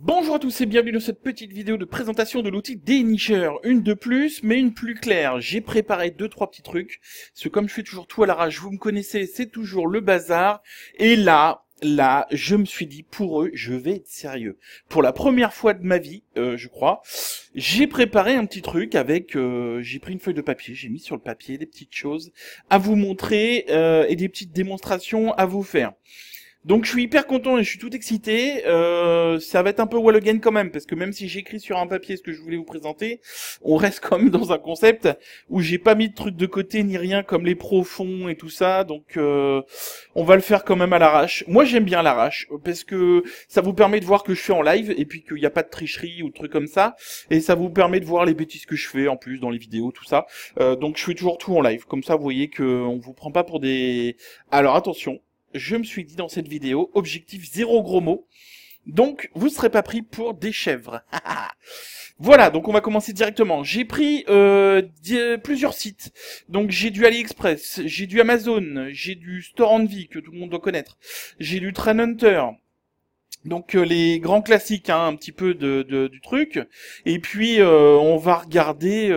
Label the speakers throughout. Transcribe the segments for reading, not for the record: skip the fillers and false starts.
Speaker 1: Bonjour à tous et bienvenue dans cette petite vidéo de présentation de l'outil dénicheur. Une de plus, mais une plus claire. J'ai préparé deux, trois petits trucs. Parce que comme je fais toujours tout à l'arrache, vous me connaissez, c'est toujours le bazar. Et là, je me suis dit, pour eux, je vais être sérieux. Pour la première fois de ma vie, je crois, j'ai préparé un petit truc avec, j'ai pris une feuille de papier, j'ai mis sur le papier des petites choses à vous montrer et des petites démonstrations à vous faire. Donc je suis hyper content et je suis tout excité. Ça va être un peu wall again quand même, parce que même si j'écris sur un papier ce que je voulais vous présenter, on reste quand même dans un concept où j'ai pas mis de trucs de côté ni rien comme les pros font et tout ça. Donc on va le faire quand même à l'arrache. Moi j'aime bien l'arrache parce que ça vous permet de voir que je fais en live et puis qu'il n'y a pas de tricherie ou de trucs comme ça. Et ça vous permet de voir les bêtises que je fais en plus dans les vidéos, tout ça. Donc je fais toujours tout en live. Comme ça vous voyez que on vous prend pas pour des... Alors attention. Je me suis dit dans cette vidéo, objectif zéro gros mot. Donc, vous ne serez pas pris pour des chèvres. Voilà, donc on va commencer directement. J'ai pris plusieurs sites. Donc j'ai du AliExpress, j'ai du Amazon, j'ai du Store Envy que tout le monde doit connaître. J'ai du Trend Hunter. Donc les grands classiques, hein, un petit peu du truc. Et puis on va regarder...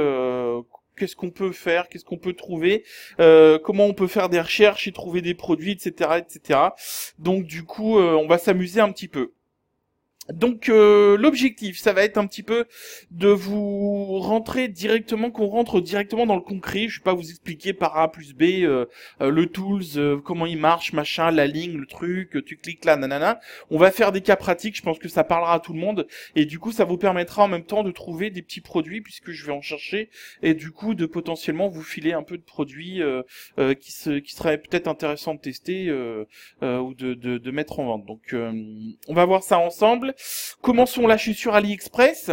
Speaker 1: qu'est-ce qu'on peut faire, qu'est-ce qu'on peut trouver, comment on peut faire des recherches et trouver des produits, etc., etc. Donc du coup, on va s'amuser un petit peu. Donc l'objectif, ça va être un petit peu de vous rentrer directement, qu'on rentre directement dans le concret. Je vais pas vous expliquer par A plus B le tools, comment il marche, machin, la ligne, le truc, tu cliques là, nanana. On va faire des cas pratiques, je pense que ça parlera à tout le monde. Et du coup, ça vous permettra en même temps de trouver des petits produits, puisque je vais en chercher, et du coup de potentiellement vous filer un peu de produits qui seraient peut-être intéressants de tester ou de mettre en vente. Donc on va voir ça ensemble. Commençons là, je suis sur AliExpress.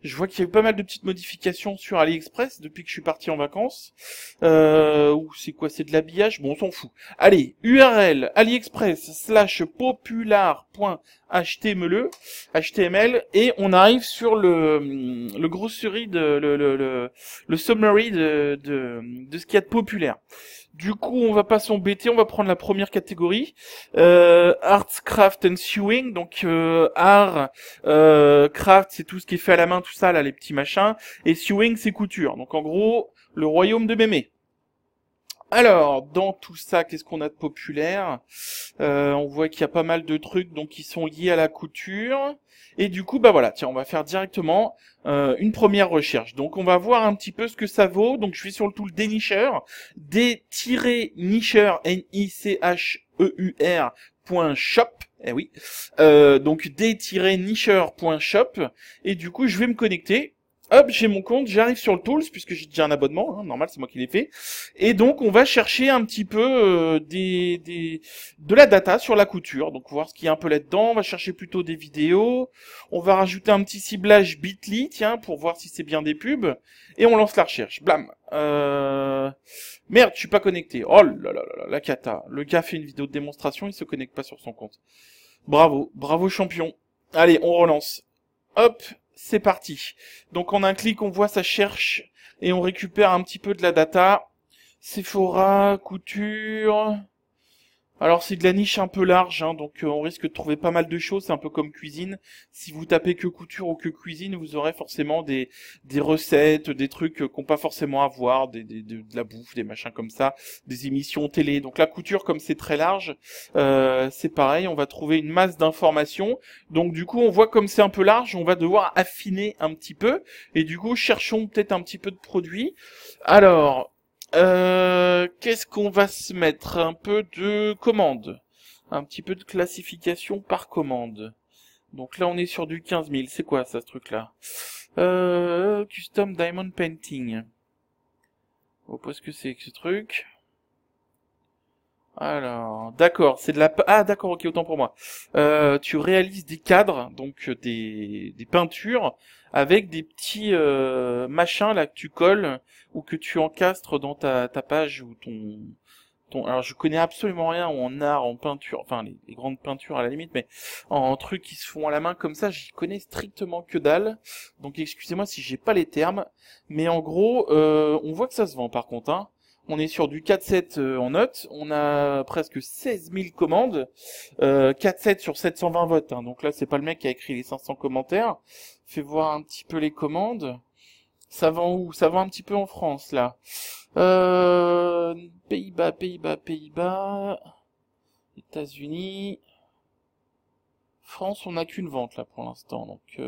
Speaker 1: Je vois qu'il y a eu pas mal de petites modifications sur AliExpress depuis que je suis parti en vacances. Ou c'est quoi, c'est de l'habillage? Bon, on s'en fout. Allez, URL aliexpress/popular.html et on arrive sur le grosserie le summary de ce qu'il y a de populaire. Du coup, on va pas s'embêter, on va prendre la première catégorie, Arts, Craft and Sewing. Donc art, craft, c'est tout ce qui est fait à la main, tout ça là, les petits machins, et sewing, c'est couture. Donc en gros, le royaume de Mémé. Alors, dans tout ça, qu'est-ce qu'on a de populaire? On voit qu'il y a pas mal de trucs donc qui sont liés à la couture. Et du coup, bah voilà, tiens, on va faire directement une première recherche. Donc on va voir un petit peu ce que ça vaut. Donc je suis sur le tool dénicheur, d-nicheur, N-I-C-H-E-U-R.shop. Eh oui. Donc d-nicheur.shop. Et du coup, je vais me connecter. Hop, j'ai mon compte, j'arrive sur le Tools, puisque j'ai déjà un abonnement, hein, normal, c'est moi qui l'ai fait. Et donc, on va chercher un petit peu de la data sur la couture. Donc, voir ce qu'il y a un peu là-dedans. On va chercher plutôt des vidéos. On va rajouter un petit ciblage Bitly, tiens, pour voir si c'est bien des pubs. Et on lance la recherche. Blam. Merde, je suis pas connecté. Oh là là là, la cata. Le gars fait une vidéo de démonstration, il se connecte pas sur son compte. Bravo, bravo champion. Allez, on relance. Hop. C'est parti. Donc en un clic, on voit ça cherche et on récupère un petit peu de la data. Sephora, couture. Alors c'est de la niche un peu large, hein, donc on risque de trouver pas mal de choses. C'est un peu comme cuisine. Si vous tapez que couture ou que cuisine, vous aurez forcément des recettes, des trucs qu'on pas forcément à voir, de la bouffe, des machins comme ça, des émissions télé. Donc la couture, comme c'est très large, c'est pareil, on va trouver une masse d'informations. Donc du coup, on voit comme c'est un peu large, on va devoir affiner un petit peu. Et du coup, cherchons peut-être un petit peu de produits. Alors... qu'est-ce qu'on va se mettre? Un peu de commande. Un petit peu de classification par commande. Donc là, on est sur du 15 000. C'est quoi ça, ce truc-là? Custom Diamond Painting. Oh, qu'est-ce que c'est que ce truc? Alors, d'accord, c'est de la... Ah, d'accord, ok, autant pour moi. Tu réalises des cadres, donc des peintures, avec des petits machins là que tu colles ou que tu encastres dans ta page ou ton... Alors, je connais absolument rien en art, en peinture, enfin les grandes peintures à la limite, mais en trucs qui se font à la main comme ça, j'y connais strictement que dalle. Donc, excusez-moi si j'ai pas les termes, mais en gros, on voit que ça se vend par contre, hein. On est sur du 4-7 en note. On a presque 16 000 commandes. 4-7 sur 720 votes. Hein. Donc là, c'est pas le mec qui a écrit les 500 commentaires. Fais voir un petit peu les commandes. Ça vend où? Ça vend un petit peu en France, là. Pays-Bas, Pays-Bas, Pays-Bas. États-Unis. France, on n'a qu'une vente, là, pour l'instant. Donc,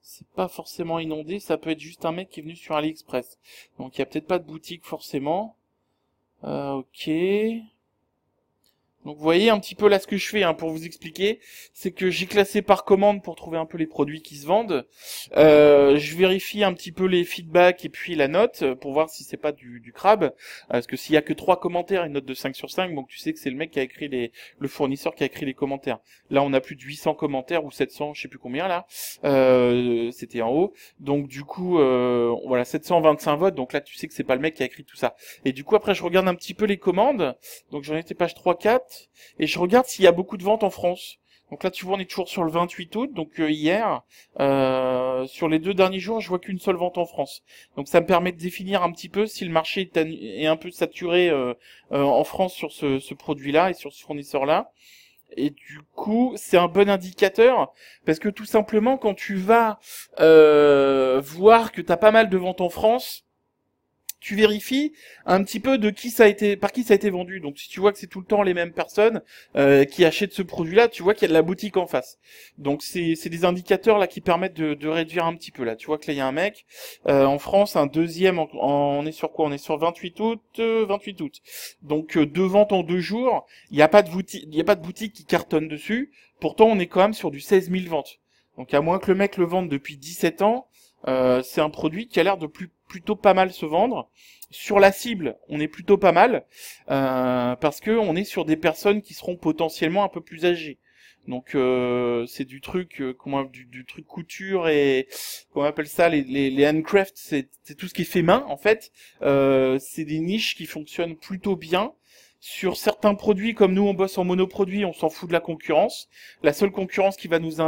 Speaker 1: c'est pas forcément inondé. Ça peut être juste un mec qui est venu sur AliExpress. Donc, il y a peut-être pas de boutique, forcément. Ok. Donc vous voyez un petit peu là ce que je fais pour vous expliquer, c'est que j'ai classé par commande pour trouver un peu les produits qui se vendent. Je vérifie un petit peu les feedbacks et puis la note pour voir si c'est pas du crabe. Parce que s'il y a que 3 commentaires, une note de 5 sur 5, donc tu sais que c'est le mec qui a écrit le fournisseur qui a écrit les commentaires. Là on a plus de 800 commentaires ou 700, je sais plus combien là. C'était en haut. Donc du coup voilà 725 votes. Donc là tu sais que c'est pas le mec qui a écrit tout ça. Et du coup après je regarde un petit peu les commandes. Donc j'en étais page 3-4. Et je regarde s'il y a beaucoup de ventes en France. Donc là, tu vois, on est toujours sur le 28 août, donc hier. Sur les 2 derniers jours, je vois qu'une seule vente en France. Donc ça me permet de définir un petit peu si le marché est un peu saturé en France sur ce produit-là et sur ce fournisseur-là. Et du coup, c'est un bon indicateur parce que tout simplement, quand tu vas voir que tu as pas mal de ventes en France, tu vérifies un petit peu par qui ça a été vendu. Donc si tu vois que c'est tout le temps les mêmes personnes qui achètent ce produit-là, tu vois qu'il y a de la boutique en face. Donc c'est des indicateurs là qui permettent de réduire un petit peu là. Tu vois que là il y a un mec en France, un deuxième on est sur quoi? On est sur 28 août, 28 août. Donc 2 ventes en 2 jours, il y a pas de boutique qui cartonne dessus. Pourtant on est quand même sur du 16 000 ventes. Donc à moins que le mec le vende depuis 17 ans, c'est un produit qui a l'air de plutôt pas mal se vendre. Sur la cible, on est plutôt pas mal parce que on est sur des personnes qui seront potentiellement un peu plus âgées. Donc c'est du truc du truc couture et comment on appelle ça les handcraft, c'est tout ce qui est fait main en fait. C'est des niches qui fonctionnent plutôt bien. Sur certains produits, comme nous on bosse en monoproduit, on s'en fout de la concurrence. La seule concurrence qui va nous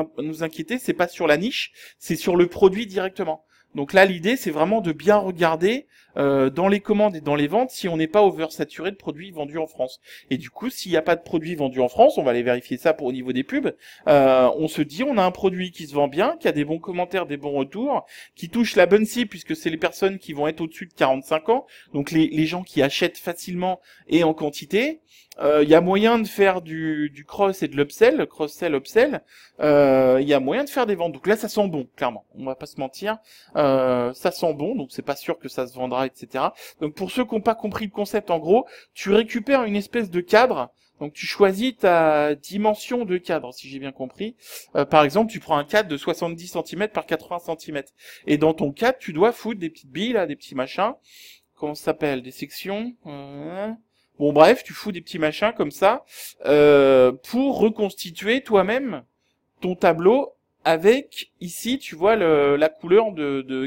Speaker 1: inquiéter, c'est pas sur la niche, c'est sur le produit directement. Donc là, l'idée, c'est vraiment de bien regarder dans les commandes et dans les ventes si on n'est pas oversaturé de produits vendus en France. Et du coup, s'il n'y a pas de produits vendus en France, on va aller vérifier ça au niveau des pubs, on se dit on a un produit qui se vend bien, qui a des bons commentaires, des bons retours, qui touche la bonne cible puisque c'est les personnes qui vont être au-dessus de 45 ans, donc les gens qui achètent facilement et en quantité. Il y a moyen de faire du cross et de l'upsell, cross-sell, upsell. Il y a moyen de faire des ventes. Donc là, ça sent bon, clairement. On va pas se mentir. Ça sent bon, donc c'est pas sûr que ça se vendra, etc. Donc pour ceux qui n'ont pas compris le concept, en gros, tu récupères une espèce de cadre. Donc tu choisis ta dimension de cadre, si j'ai bien compris. Par exemple, tu prends un cadre de 70 cm par 80 cm. Et dans ton cadre, tu dois foutre des petites billes, là, des petits machins. Comment ça s'appelle? Des sections. Bon bref, tu fous des petits machins comme ça pour reconstituer toi-même ton tableau avec ici, tu vois la couleur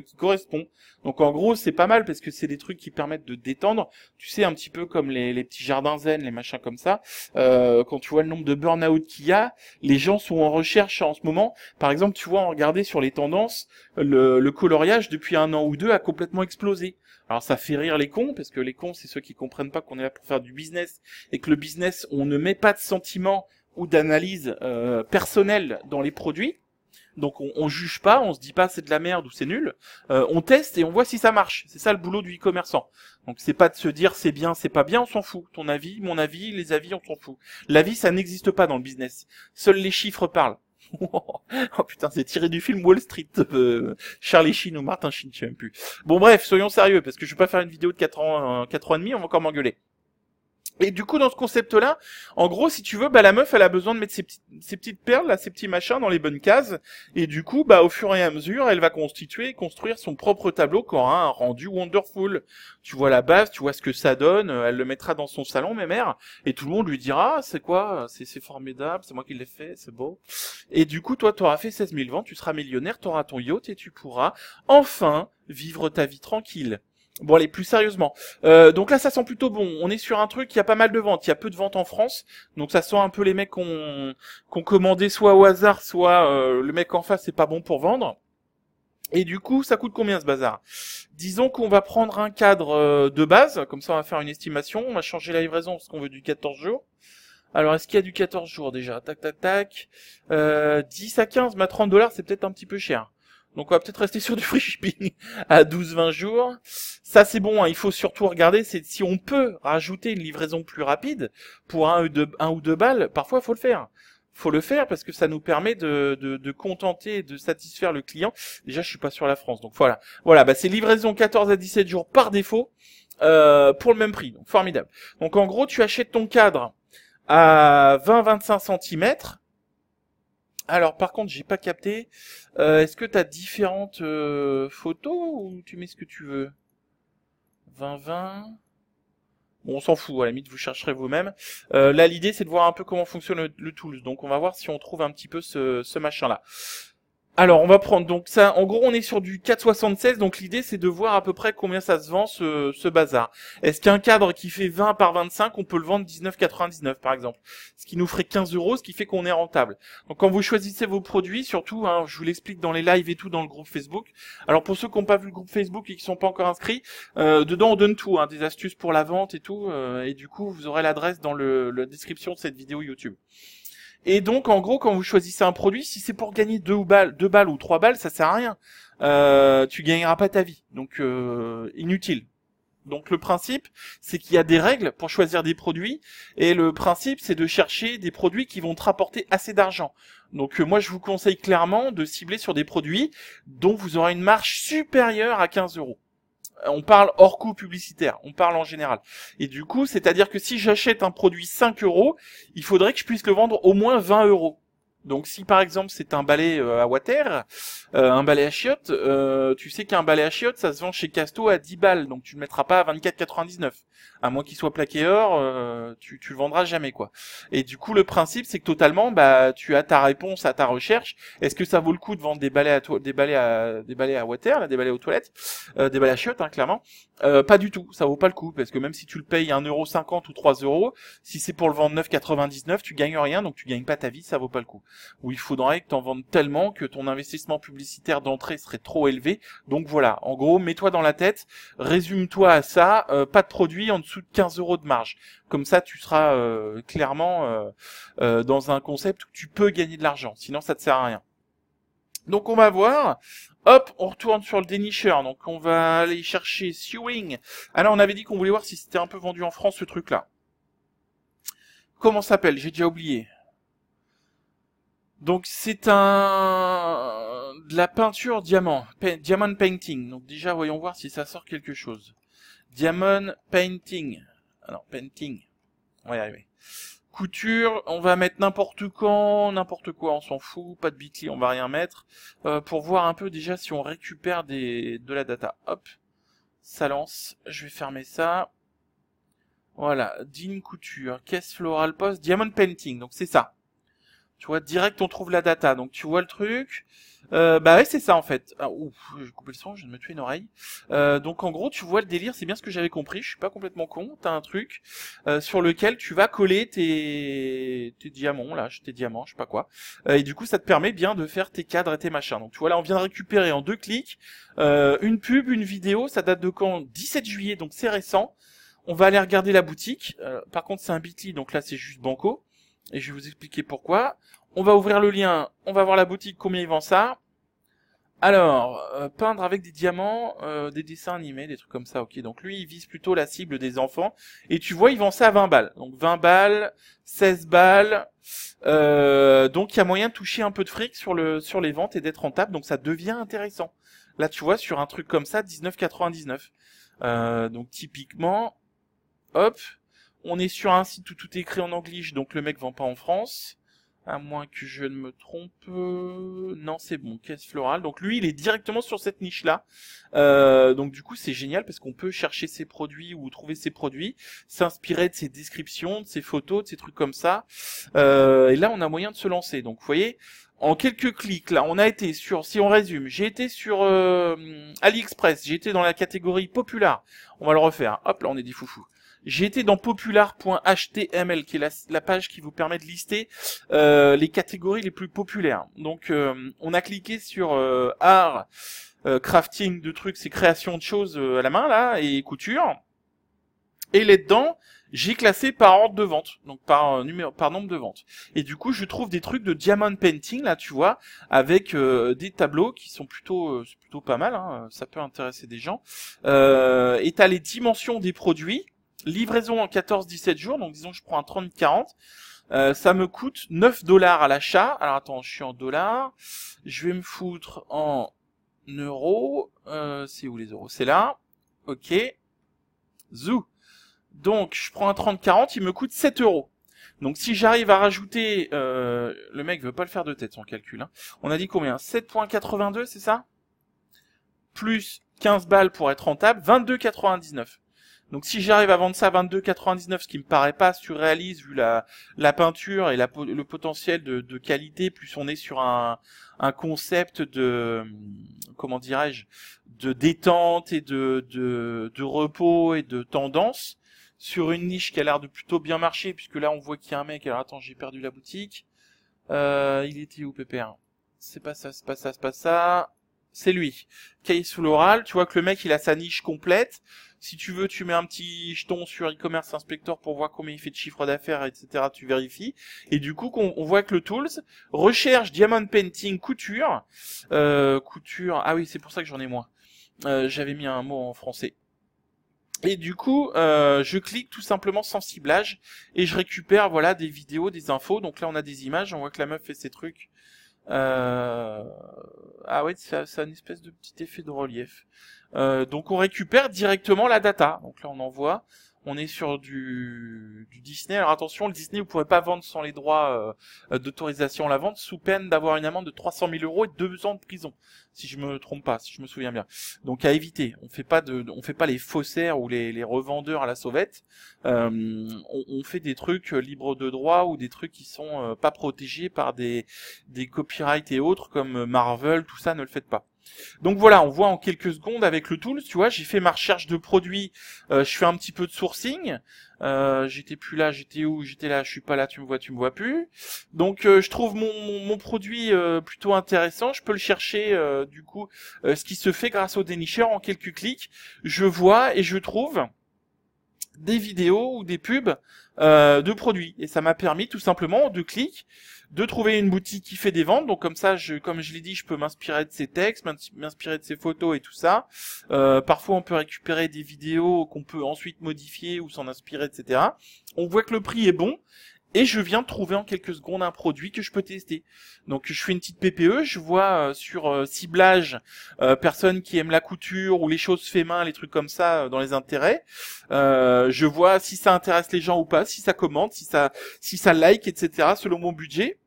Speaker 1: qui correspond. Donc en gros, c'est pas mal parce que c'est des trucs qui permettent de détendre. Tu sais, un petit peu comme les petits jardins zen, les machins comme ça. Quand tu vois le nombre de burn-out qu'il y a, les gens sont en recherche en ce moment. Par exemple, tu vois, en regardant sur les tendances, le coloriage depuis 1 an ou 2 a complètement explosé. Alors ça fait rire les cons, parce que les cons, c'est ceux qui comprennent pas qu'on est là pour faire du business, et que le business, on ne met pas de sentiments ou d'analyse personnelle dans les produits. Donc on juge pas, on se dit pas c'est de la merde ou c'est nul. On teste et on voit si ça marche. C'est ça le boulot du e-commerçant. Donc c'est pas de se dire c'est bien, c'est pas bien, on s'en fout. Ton avis, mon avis, les avis, on s'en fout. L'avis, ça n'existe pas dans le business. Seuls les chiffres parlent. Oh putain, c'est tiré du film Wall Street, Charlie Sheen ou Martin Sheen, je sais même plus. Bon bref, soyons sérieux, parce que je vais pas faire une vidéo de 4 ans et demi, on va encore m'engueuler. Et du coup, dans ce concept-là, en gros, si tu veux, la meuf, elle a besoin de mettre ses petites perles, là, ses petits machins dans les bonnes cases. Et du coup, au fur et à mesure, elle va construire son propre tableau qui aura un rendu wonderful. Tu vois la base, tu vois ce que ça donne, elle le mettra dans son salon, mes mères, et tout le monde lui dira, c'est quoi, c'est formidable, c'est moi qui l'ai fait, c'est beau. Et du coup, toi, t'auras fait 16 000 ventes, tu seras millionnaire, t'auras ton yacht et tu pourras enfin vivre ta vie tranquille. Bon allez, plus sérieusement. Donc là ça sent plutôt bon. On est sur un truc, il y a pas mal de ventes. Il y a peu de ventes en France. Donc ça sent un peu les mecs qu'on commandé soit au hasard, soit le mec en face c'est pas bon pour vendre. Et du coup, ça coûte combien ce bazar? Disons qu'on va prendre un cadre de base, comme ça on va faire une estimation, on va changer la livraison parce qu'on veut du 14 jours. Alors, est-ce qu'il y a du 14 jours déjà? Tac, tac, tac. 10 à 15, mais à 30 dollars, c'est peut-être un petit peu cher. Donc, on va peut-être rester sur du free shipping à 12-20 jours. Ça, c'est bon, hein. Il faut surtout regarder, c'est si on peut rajouter une livraison plus rapide pour un ou deux balles, parfois, faut le faire. Faut le faire parce que ça nous permet de contenter, de satisfaire le client. Déjà, je suis pas sur la France, donc voilà. Voilà, bah, c'est livraison 14 à 17 jours par défaut, pour le même prix. Donc, formidable. Donc, en gros, tu achètes ton cadre à 20-25 centimètres. Alors par contre, j'ai pas capté. Est-ce que tu as différentes photos ou tu mets ce que tu veux? 20-20. Bon, on s'en fout, à la limite, vous chercherez vous-même. Là, l'idée, c'est de voir un peu comment fonctionne le Tools. Donc, on va voir si on trouve un petit peu ce machin-là. Alors, on va prendre donc ça. En gros, on est sur du 4,76. Donc, l'idée, c'est de voir à peu près combien ça se vend ce bazar. Est-ce qu'un cadre qui fait 20 par 25, on peut le vendre 19,99 par exemple, ce qui nous ferait 15 euros, ce qui fait qu'on est rentable. Donc, quand vous choisissez vos produits, surtout, hein, je vous l'explique dans les lives et tout dans le groupe Facebook. Alors, pour ceux qui n'ont pas vu le groupe Facebook et qui sont pas encore inscrits, dedans on donne tout, hein, des astuces pour la vente et tout. Et du coup, vous aurez l'adresse dans la description de cette vidéo YouTube. Et donc, en gros, quand vous choisissez un produit, si c'est pour gagner 2 balles ou 3 balles, ça sert à rien. Tu gagneras pas ta vie. Donc, inutile. Donc, le principe, c'est qu'il y a des règles pour choisir des produits. Et le principe, c'est de chercher des produits qui vont te rapporter assez d'argent. Donc, moi, je vous conseille clairement de cibler sur des produits dont vous aurez une marge supérieure à 15 euros. On parle hors coût publicitaire, on parle en général. Et du coup, c'est-à-dire que si j'achète un produit 5 euros, il faudrait que je puisse le vendre au moins 20 euros. Donc si par exemple c'est un balai à water, un balai à chiottes, tu sais qu'un balai à chiottes ça se vend chez Casto à 10 balles, donc tu le mettras pas à 24,99. À moins qu'il soit plaqué or, tu le vendras jamais quoi. Et du coup le principe c'est que totalement bah tu as ta réponse à ta recherche. Est-ce que ça vaut le coup de vendre des balais à water, là, des balais aux toilettes, des balais à chiottes hein, clairement. Pas du tout, ça vaut pas le coup parce que même si tu le payes 1,50 € ou 3 euros, si c'est pour le vendre 9,99, tu gagnes rien donc tu gagnes pas ta vie, ça vaut pas le coup. Où il faudrait que tu en vendes tellement que ton investissement publicitaire d'entrée serait trop élevé. Donc voilà, en gros, mets-toi dans la tête, résume-toi à ça, pas de produit en dessous de 15 euros de marge. Comme ça, tu seras clairement dans un concept où tu peux gagner de l'argent, sinon ça te sert à rien. Donc on va voir, hop, on retourne sur le dénicheur, donc on va aller chercher Sewing. Alors on avait dit qu'on voulait voir si c'était un peu vendu en France ce truc-là. Comment ça s'appelle? J'ai déjà oublié. Donc c'est de la peinture diamant, diamond painting. Donc déjà voyons voir si ça sort quelque chose. Diamond painting. Alors painting. On va y arriver. Couture, on va mettre n'importe quand, n'importe quoi, on s'en fout, pas de bitly, on va rien mettre. Pour voir un peu déjà si on récupère de la data. Hop, ça lance, je vais fermer ça. Voilà, Dean Couture, caisse florale post, diamond painting, donc c'est ça. Tu vois, direct on trouve la data, donc tu vois le truc. Bah ouais, c'est ça en fait. Ah, ouf, j'ai coupé le son, je viens de me tuer une oreille. Donc en gros, tu vois le délire, c'est bien ce que j'avais compris, je suis pas complètement con. T'as un truc sur lequel tu vas coller tes diamants, là, tes diamants, je sais pas quoi. Et du coup, ça te permet bien de faire tes cadres et tes machins. Donc tu vois là, on vient de récupérer en 2 clics une pub, une vidéo, ça date de quand? 17 juillet, donc c'est récent. On va aller regarder la boutique. Par contre, c'est un Bitly, donc là, c'est juste banco. Et je vais vous expliquer pourquoi. On va ouvrir le lien, on va voir la boutique, combien ils vendent ça. Alors, peindre avec des diamants, des dessins animés, des trucs comme ça, ok. Donc lui, il vise plutôt la cible des enfants. Et tu vois, il vend ça à 20 balles. Donc 20 balles, 16 balles. Donc il y a moyen de toucher un peu de fric sur les ventes et d'être rentable. Donc ça devient intéressant. Là, tu vois, sur un truc comme ça, 19,99. Donc typiquement, hop, on est sur un site où tout est écrit en anglais, donc le mec vend pas en France. À moins que je ne me trompe. Non, c'est bon, caisse florale. Donc lui, il est directement sur cette niche-là. Donc du coup, c'est génial parce qu'on peut chercher ses produits ou trouver ses produits, s'inspirer de ses descriptions, de ses photos, de ces trucs comme ça. Et là, on a moyen de se lancer. Donc vous voyez, en quelques clics, là, on a été sur, si on résume, j'ai été sur AliExpress, j'ai été dans la catégorie populaire. On va le refaire. Hop, là, on est des foufous. j'ai été dans popular.html, qui est la page qui vous permet de lister les catégories les plus populaires. Donc, on a cliqué sur art, crafting de trucs, c'est création de choses à la main, là, et couture. Et là-dedans, j'ai classé par ordre de vente, donc par nombre de ventes. Et du coup, je trouve des trucs de diamond painting, là, tu vois, avec des tableaux qui sont plutôt pas mal, hein, ça peut intéresser des gens. Et t'as les dimensions des produits, livraison en 14-17 jours, donc disons que je prends un 30-40. Ça me coûte 9 $ à l'achat. Alors attends, je suis en dollars. Je vais me foutre en euros. C'est où les euros? C'est là. Ok. Zou. Donc, je prends un 30-40, il me coûte 7 €. Donc, si j'arrive à rajouter... le mec veut pas le faire de tête, son calcul. Hein. On a dit combien? 7,82, c'est ça? Plus 15 balles pour être rentable, 22,99. Donc, si j'arrive à vendre ça à 22,99, ce qui me paraît pas surréaliste vu la peinture et le potentiel de qualité, plus on est sur un concept de... Comment dirais-je? De détente et de repos et de tendance, sur une niche qui a l'air de plutôt bien marcher, puisque là on voit qu'il y a un mec, alors attends, j'ai perdu la boutique, il était où Pépère? C'est pas ça, c'est pas ça, c'est pas ça, c'est lui, Cahier sous l'oral, tu vois que le mec il a sa niche complète, si tu veux tu mets un petit jeton sur e-commerce inspector pour voir combien il fait de chiffre d'affaires, etc., tu vérifies, et du coup on voit que le tools, recherche diamond painting couture, couture, ah oui c'est pour ça que j'en ai moins, j'avais mis un mot en français. Et du coup, je clique tout simplement sans ciblage et je récupère voilà des vidéos, des infos. Donc là, on a des images. On voit que la meuf fait ses trucs. Ah ouais, ça a une espèce de petit effet de relief. Donc on récupère directement la data. Donc là, on envoie. On est sur du Disney. Alors attention, le Disney, vous pourrez pas vendre sans les droits d'autorisation à la vente, sous peine d'avoir une amende de 300 000 € et 2 ans de prison, si je me trompe pas, si je me souviens bien. Donc à éviter. On fait pas les faussaires ou les revendeurs à la sauvette. On fait des trucs libres de droit ou des trucs qui sont pas protégés par des copyrights et autres comme Marvel, tout ça, ne le faites pas. Donc voilà, on voit en quelques secondes avec le tool, tu vois, j'ai fait ma recherche de produits, je fais un petit peu de sourcing, j'étais plus là, j'étais où, j'étais là, je suis pas là, tu me vois plus. Donc je trouve mon produit plutôt intéressant, je peux le chercher du coup, ce qui se fait grâce au dénicheur en quelques clics, je vois et je trouve des vidéos ou des pubs de produits. Et ça m'a permis tout simplement de cliquer, de trouver une boutique qui fait des ventes. Donc comme ça, comme je l'ai dit, je peux m'inspirer de ses textes, m'inspirer de ses photos et tout ça. Parfois, on peut récupérer des vidéos qu'on peut ensuite modifier ou s'en inspirer, etc. On voit que le prix est bon. Et je viens de trouver en quelques secondes un produit que je peux tester. Donc je fais une petite PPE, je vois sur ciblage personnes qui aiment la couture ou les choses fait main, les trucs comme ça dans les intérêts. Je vois si ça intéresse les gens ou pas, si ça commente, si ça like, etc. selon mon budget.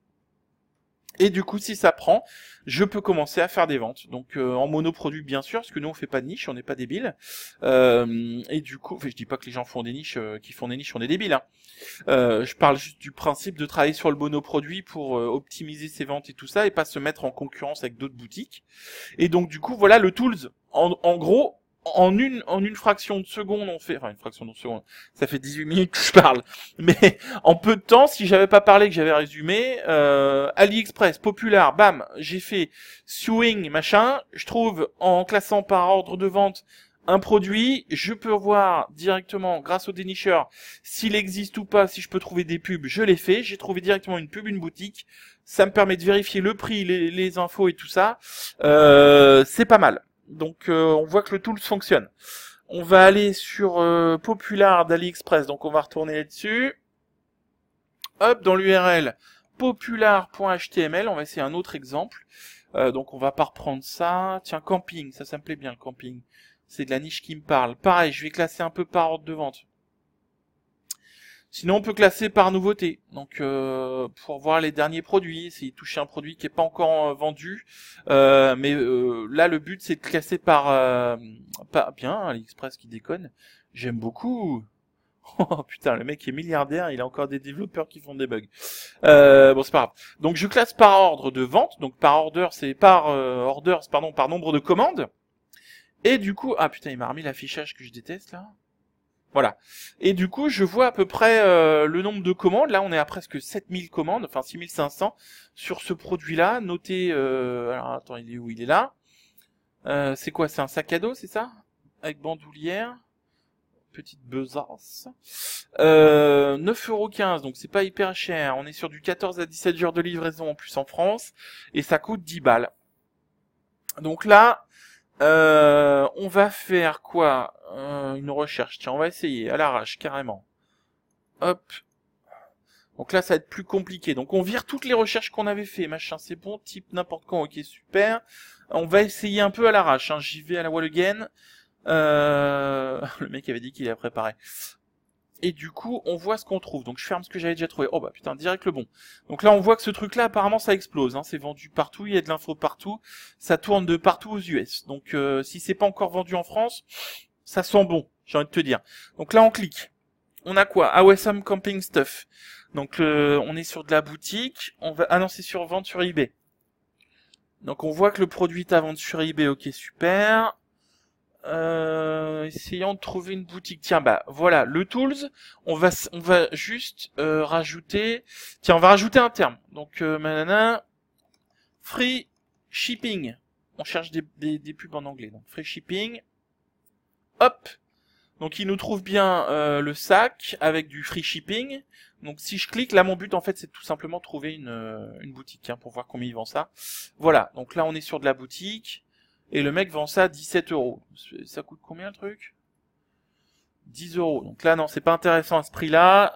Speaker 1: Et du coup, si ça prend, je peux commencer à faire des ventes. Donc en monoproduit bien sûr, parce que nous on fait pas de niche, on n'est pas débiles. Et du coup, je dis pas que les gens font des niches, qui font des niches, on est débiles. Hein. Je parle juste du principe de travailler sur le monoproduit pour optimiser ses ventes et tout ça, et pas se mettre en concurrence avec d'autres boutiques. Et donc du coup, voilà le tools. En gros, en une fraction de seconde, une fraction de seconde, ça fait 18 minutes que je parle, mais en peu de temps, si j'avais pas parlé, que j'avais résumé, AliExpress, Popular, bam, j'ai fait Sewing, machin, je trouve, en classant par ordre de vente, un produit, je peux voir directement, grâce au dénicheur, s'il existe ou pas, si je peux trouver des pubs, je l'ai fait, j'ai trouvé directement une pub, une boutique, ça me permet de vérifier le prix, les infos et tout ça, c'est pas mal. Donc on voit que le tool fonctionne. On va aller sur Popular d'AliExpress, donc on va retourner là-dessus. Hop, dans l'URL popular.html, on va essayer un autre exemple. Donc on va pas reprendre ça. Tiens, camping, ça me plaît bien le camping. C'est de la niche qui me parle. Pareil, je vais classer un peu par ordre de vente. Sinon, on peut classer par nouveauté. Donc, pour voir les derniers produits, essayer de toucher un produit qui est pas encore vendu. Mais là, le but, c'est de classer par bien, AliExpress qui déconne. J'aime beaucoup. Oh putain, le mec est milliardaire, il a encore des développeurs qui font des bugs. Bon, c'est pas grave. Donc, je classe par ordre de vente. Donc, par order, c'est par orders, par nombre de commandes. Et du coup, ah putain, il m'a remis l'affichage que je déteste là. Voilà. Et du coup, je vois à peu près le nombre de commandes. Là, on est à presque 7000 commandes, enfin 6500 sur ce produit-là. Notez, alors attends, il est où? Il est là. C'est quoi? C'est un sac à dos, c'est ça? Avec bandoulière. Petite besace. 9,15 €, donc c'est pas hyper cher. On est sur du 14 à 17 jours de livraison en plus en France. Et ça coûte 10 balles. Donc là, on va faire quoi? Une recherche. Tiens, on va essayer à l'arrache, carrément. Hop. Donc là, ça va être plus compliqué. Donc on vire toutes les recherches qu'on avait fait. Machin, c'est bon. Type n'importe quand. Ok, super. On va essayer un peu à l'arrache. Hein. J'y vais à la wall again. Le mec avait dit qu'il a préparé. Et du coup, on voit ce qu'on trouve. Donc je ferme ce que j'avais déjà trouvé. Oh bah putain, direct le bon. Donc là, on voit que ce truc-là, apparemment, ça explose. Hein. C'est vendu partout, il y a de l'info partout. Ça tourne de partout aux US. Donc si c'est pas encore vendu en France, ça sent bon, j'ai envie de te dire. Donc là, on clique. On a quoi? Awesome Camping Stuff. Donc on est sur de la boutique. On va... Ah non, c'est sur vente sur eBay. Donc on voit que le produit est à vendre sur eBay. Ok, super. Essayons de trouver une boutique. Tiens, bah voilà, le tools. On va juste rajouter. Tiens, on va rajouter un terme. Donc manana, free shipping. On cherche des pubs en anglais. Donc free shipping. Hop. Donc il nous trouve bien le sac avec du free shipping. Donc si je clique, là mon but en fait c'est tout simplement trouver une boutique hein, pour voir combien ils vendent ça. Voilà, donc là on est sur de la boutique. Et le mec vend ça à 17 €. Ça coûte combien le truc? 10 €. Donc là, non, c'est pas intéressant à ce prix-là.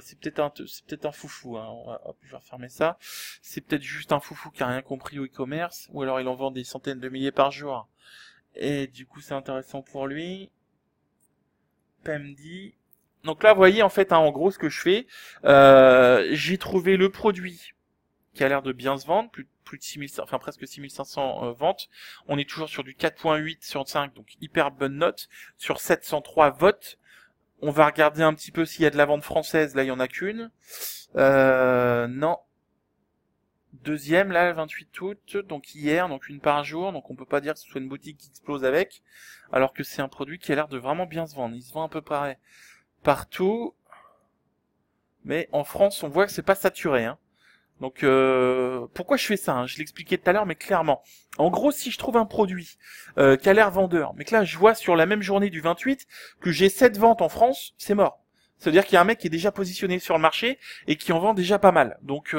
Speaker 1: C'est peut-être un foufou. Hein. Hop, je vais refermer ça. C'est peut-être juste un foufou qui a rien compris au e-commerce. Ou alors il en vend des centaines de milliers par jour. Et du coup, c'est intéressant pour lui. PMD. Donc là, vous voyez, en fait, hein, en gros, ce que je fais, j'ai trouvé le produit qui a l'air de bien se vendre, plus de 6500, enfin presque 6500 ventes. On est toujours sur du 4.8 sur 5, donc hyper bonne note. Sur 703 votes, on va regarder un petit peu s'il y a de la vente française, là il y en a qu'une. Non. Deuxième, là, le 28 août, donc hier, donc une par jour, donc on peut pas dire que ce soit une boutique qui explose avec, alors que c'est un produit qui a l'air de vraiment bien se vendre. Il se vend un peu pareil partout, mais en France, on voit que c'est pas saturé, hein. Donc pourquoi je fais ça hein? Je l'expliquais tout à l'heure, mais clairement. En gros, si je trouve un produit qui a l'air vendeur, mais que là je vois sur la même journée du 28 que j'ai 7 ventes en France, c'est mort. C'est-à-dire qu'il y a un mec qui est déjà positionné sur le marché et qui en vend déjà pas mal. Donc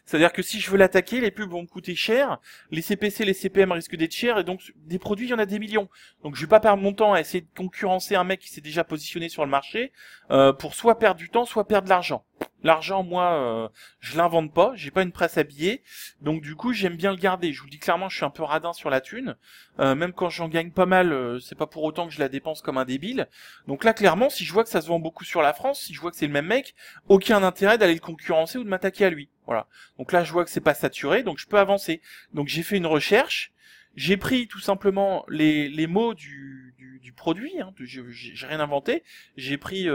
Speaker 1: c'est-à-dire que si je veux l'attaquer, les pubs vont me coûter cher, les CPC, les CPM risquent d'être chers, et donc des produits, il y en a des millions. Donc je vais pas perdre mon temps à essayer de concurrencer un mec qui s'est déjà positionné sur le marché pour soit perdre du temps, soit perdre de l'argent. L'argent, moi, je l'invente pas, j'ai pas une presse à billets, donc du coup j'aime bien le garder. Je vous le dis clairement, je suis un peu radin sur la thune, même quand j'en gagne pas mal, c'est pas pour autant que je la dépense comme un débile. Donc là clairement, si je vois que ça se vend beaucoup sur la France, si je vois que c'est le même mec, aucun intérêt d'aller le concurrencer ou de m'attaquer à lui. Voilà. Donc là je vois que c'est pas saturé, donc je peux avancer. Donc j'ai fait une recherche. J'ai pris tout simplement les mots du produit, hein, j'ai rien inventé. J'ai pris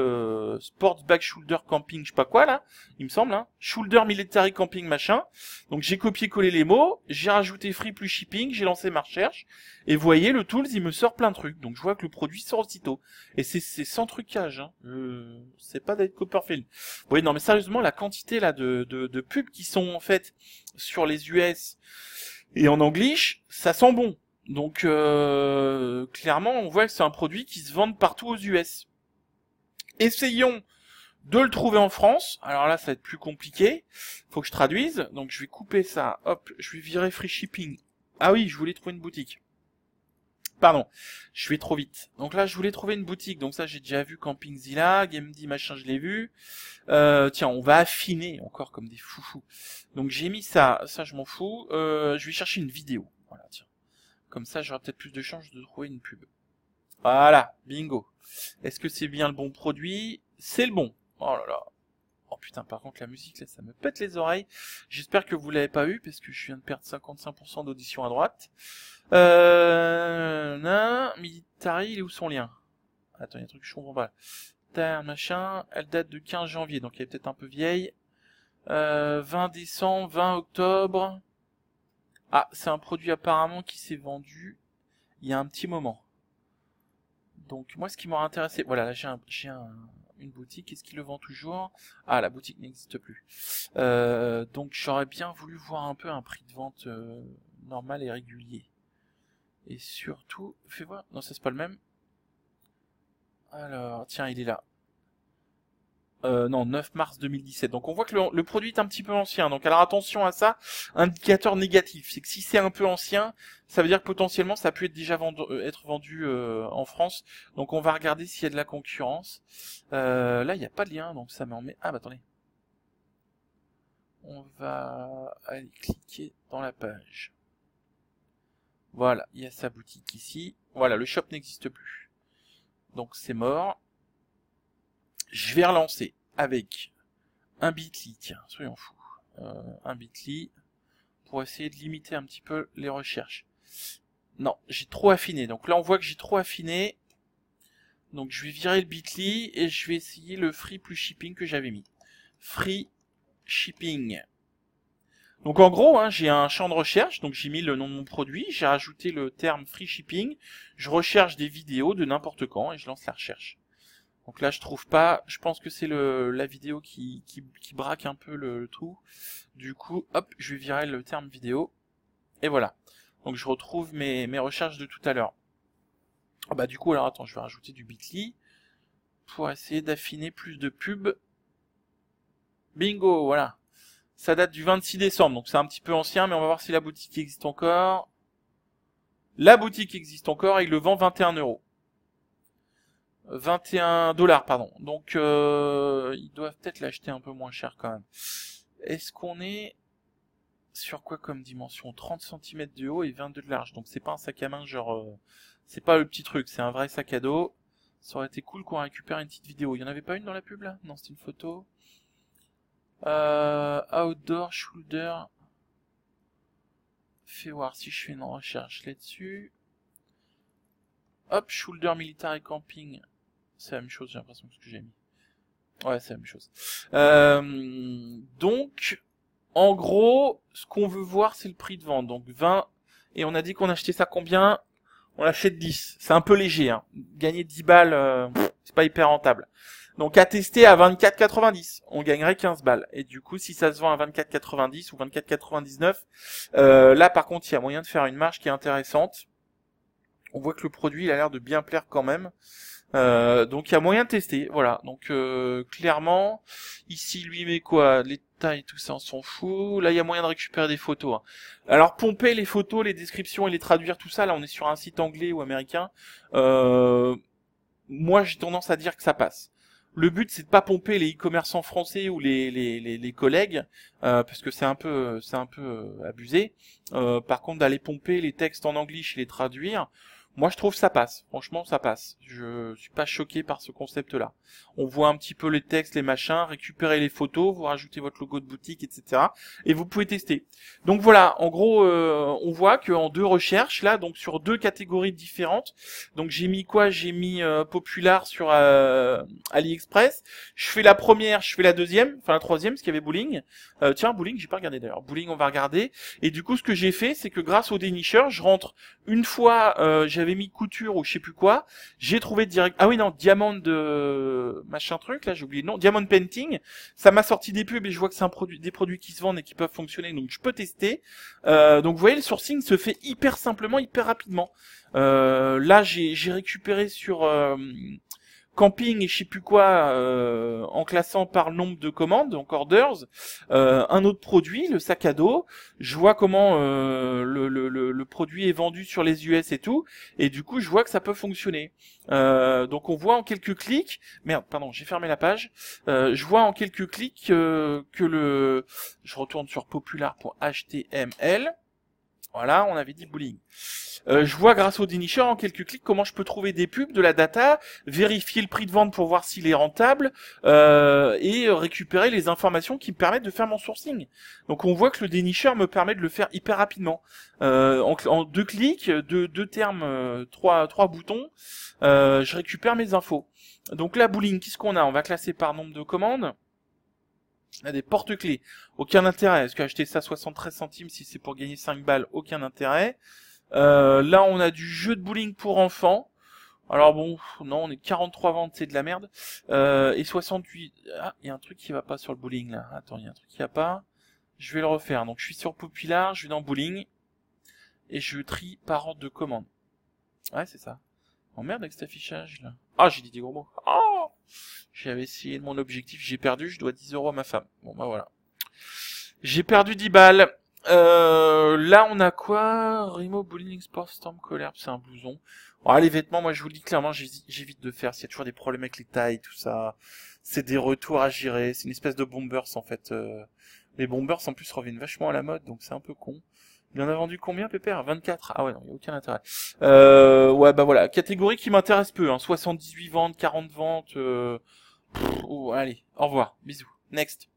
Speaker 1: Sports Back Shoulder Camping, je sais pas quoi là, il me semble, hein, Shoulder Military Camping machin. Donc j'ai copié-collé les mots, j'ai rajouté free plus shipping, j'ai lancé ma recherche, et vous voyez le tools il me sort plein de trucs. Donc je vois que le produit sort aussitôt. Et c'est sans trucage, hein. C'est pas d'être Copperfield. Vous voyez, non mais sérieusement la quantité là de pubs qui sont en fait sur les US et en English, ça sent bon. Donc clairement, on voit que c'est un produit qui se vend partout aux US. Essayons de le trouver en France. Alors là, ça va être plus compliqué. Faut que je traduise. Donc je vais couper ça. Hop, je vais virer free shipping. Ah oui, je voulais trouver une boutique. Pardon, je vais trop vite. Donc là, je voulais trouver une boutique. Donc ça, j'ai déjà vu Campingzilla, GameD, machin, je l'ai vu. Tiens, on va affiner encore comme des foufous. Donc j'ai mis ça je m'en fous. Je vais chercher une vidéo. Voilà, tiens. Comme ça, j'aurai peut-être plus de chance de trouver une pub. Voilà, bingo. Est-ce que c'est bien le bon produit? C'est le bon. Oh là là. Oh putain, par contre, la musique, là, ça me pète les oreilles. J'espère que vous l'avez pas eu, parce que je viens de perdre 55% d'audition à droite. Military, il est où son lien? Attends, il y a un truc que je comprends pas. Machin, elle date de 15 janvier, donc elle est peut-être un peu vieille. 20 décembre, 20 octobre. Ah, c'est un produit apparemment qui s'est vendu il y a un petit moment. Donc moi ce qui m'aurait intéressé, voilà, là une boutique, est-ce qu'il le vend toujours? Ah, la boutique n'existe plus. Donc j'aurais bien voulu voir un peu un prix de vente normal et régulier. Et surtout, fais voir, non ça c'est pas le même. Alors, tiens, il est là. Non, 9 mars 2017. Donc on voit que le produit est un petit peu ancien. Donc alors attention à ça, indicateur négatif. C'est que si c'est un peu ancien, ça veut dire que potentiellement ça peut être déjà être vendu en France. Donc on va regarder s'il y a de la concurrence. Là, il n'y a pas de lien, donc ça m'en met... Ah bah attendez. On va aller cliquer dans la page. Voilà, il y a sa boutique ici. Voilà, le shop n'existe plus. Donc c'est mort. Je vais relancer avec un Bitly, tiens, soyons fous. Un Bitly pour essayer de limiter un petit peu les recherches. Non, j'ai trop affiné. Donc là, on voit que j'ai trop affiné. Donc je vais virer le Bitly et je vais essayer le free plus shipping que j'avais mis. Free shipping. Donc en gros, hein, j'ai un champ de recherche, donc j'ai mis le nom de mon produit, j'ai rajouté le terme free shipping, je recherche des vidéos de n'importe quand et je lance la recherche. Donc là, je trouve pas. Je pense que c'est la vidéo qui braque un peu le tout. Du coup, hop, je vais virer le terme vidéo. Et voilà. Donc je retrouve mes recherches de tout à l'heure. Ah bah du coup, alors attends, je vais rajouter du Bitly pour essayer d'affiner plus de pubs. Bingo, voilà. Ça date du 26 décembre, donc c'est un petit peu ancien, mais on va voir si la boutique existe encore. La boutique existe encore et il le vend 21 €. 21 $, pardon. Donc, ils doivent peut-être l'acheter un peu moins cher quand même. Est-ce qu'on est sur quoi comme dimension? 30 cm de haut et 22 de large. Donc, c'est pas un sac à main genre... c'est pas le petit truc, c'est un vrai sac à dos. Ça aurait été cool qu'on récupère une petite vidéo. Il y en avait pas une dans la pub, là? Non, c'était une photo. Outdoor, shoulder. Fais voir si je fais une recherche là-dessus. Hop, shoulder militaire et camping. C'est la même chose, j'ai l'impression que ce que j'ai mis. Ouais, c'est la même chose. Donc, en gros, ce qu'on veut voir, c'est le prix de vente. Donc 20, et on a dit qu'on achetait ça combien? On l'achète 10. C'est un peu léger, hein. Gagner 10 balles, c'est pas hyper rentable. Donc à tester à 24,90, on gagnerait 15 balles. Et du coup, si ça se vend à 24,90 ou 24,99, là par contre, il y a moyen de faire une marge qui est intéressante. On voit que le produit il a l'air de bien plaire quand même. Donc il y a moyen de tester, voilà. Donc clairement, ici lui met quoi? Les tailles, tout ça on s'en fout. Là il y a moyen de récupérer des photos. Hein. Alors pomper les photos, les descriptions et les traduire, tout ça, là on est sur un site anglais ou américain. Moi j'ai tendance à dire que ça passe. Le but c'est de pas pomper les e-commerçants français ou les collègues, parce que c'est un peu abusé. Par contre d'aller pomper les textes en anglais et les traduire. Moi, je trouve que ça passe. Franchement, ça passe. Je suis pas choqué par ce concept-là. On voit un petit peu les textes, les machins, récupérer les photos, vous rajoutez votre logo de boutique, etc. Et vous pouvez tester. Donc voilà, en gros, on voit qu'en 2 recherches, là, donc sur 2 catégories différentes. Donc j'ai mis quoi? J'ai mis Popular sur AliExpress. Je fais la première, je fais la deuxième, enfin la troisième, parce qu'il y avait Bowling. Tiens, Bowling, j'ai pas regardé d'ailleurs. Bowling, on va regarder. Et du coup, ce que j'ai fait, c'est que grâce au dénicheur, je rentre une fois, j'avais mis couture ou je sais plus quoi, j'ai trouvé direct, ah oui non, diamant de machin truc, là j'ai oublié le nom, diamond painting, ça m'a sorti des pubs et je vois que c'est des produits qui se vendent et qui peuvent fonctionner, donc je peux tester. Donc vous voyez, le sourcing se fait hyper simplement, hyper rapidement. Là j'ai récupéré sur camping et je sais plus quoi, en classant par nombre de commandes, donc orders, un autre produit, le sac à dos. Je vois comment le produit est vendu sur les US et tout, et du coup je vois que ça peut fonctionner. Donc on voit en quelques clics, merde, pardon, j'ai fermé la page. Je vois en quelques clics je retourne sur popular.html. Voilà, on avait dit Bowling. Je vois grâce au dénicheur en quelques clics comment je peux trouver des pubs, de la data, vérifier le prix de vente pour voir s'il est rentable et récupérer les informations qui me permettent de faire mon sourcing. Donc on voit que le dénicheur me permet de le faire hyper rapidement. En 2 clics, deux termes, trois boutons, je récupère mes infos. Donc là, Bowling, qu'est-ce qu'on a? On va classer par nombre de commandes. Il y a des porte-clés, aucun intérêt. Est-ce qu'acheter ça 73 centimes si c'est pour gagner 5 balles, aucun intérêt. Là, on a du jeu de bowling pour enfants. Alors bon, non, on est 43 ventes, c'est de la merde. Et 68... Ah, il y a un truc qui va pas sur le bowling, là. Attends, il y a un truc qui va pas. Je vais le refaire. Donc, je suis sur Popular, je vais dans bowling. Et je trie par ordre de commande. Ouais, c'est ça. Oh merde avec cet affichage, là. Ah, j'ai dit des gros mots. Oh, j'avais essayé de mon objectif, j'ai perdu, je dois 10 € à ma femme. Bon, bah voilà. J'ai perdu 10 balles. Là, on a quoi? Remo Bowling Sport Storm Collab, c'est un blouson. Bon, les vêtements, moi, je vous le dis clairement, j'évite de faire. S'il y a toujours des problèmes avec les tailles, tout ça, c'est des retours à gérer. C'est une espèce de bombers, en fait. Les bombers, en plus, reviennent vachement à la mode, donc c'est un peu con. Il en a vendu combien, Pépère? 24. Ah ouais, non, il n'y a aucun intérêt. Ouais, bah voilà. Catégorie qui m'intéresse peu, hein. 78 ventes, 40 ventes. Oh, allez, au revoir. Bisous. Next.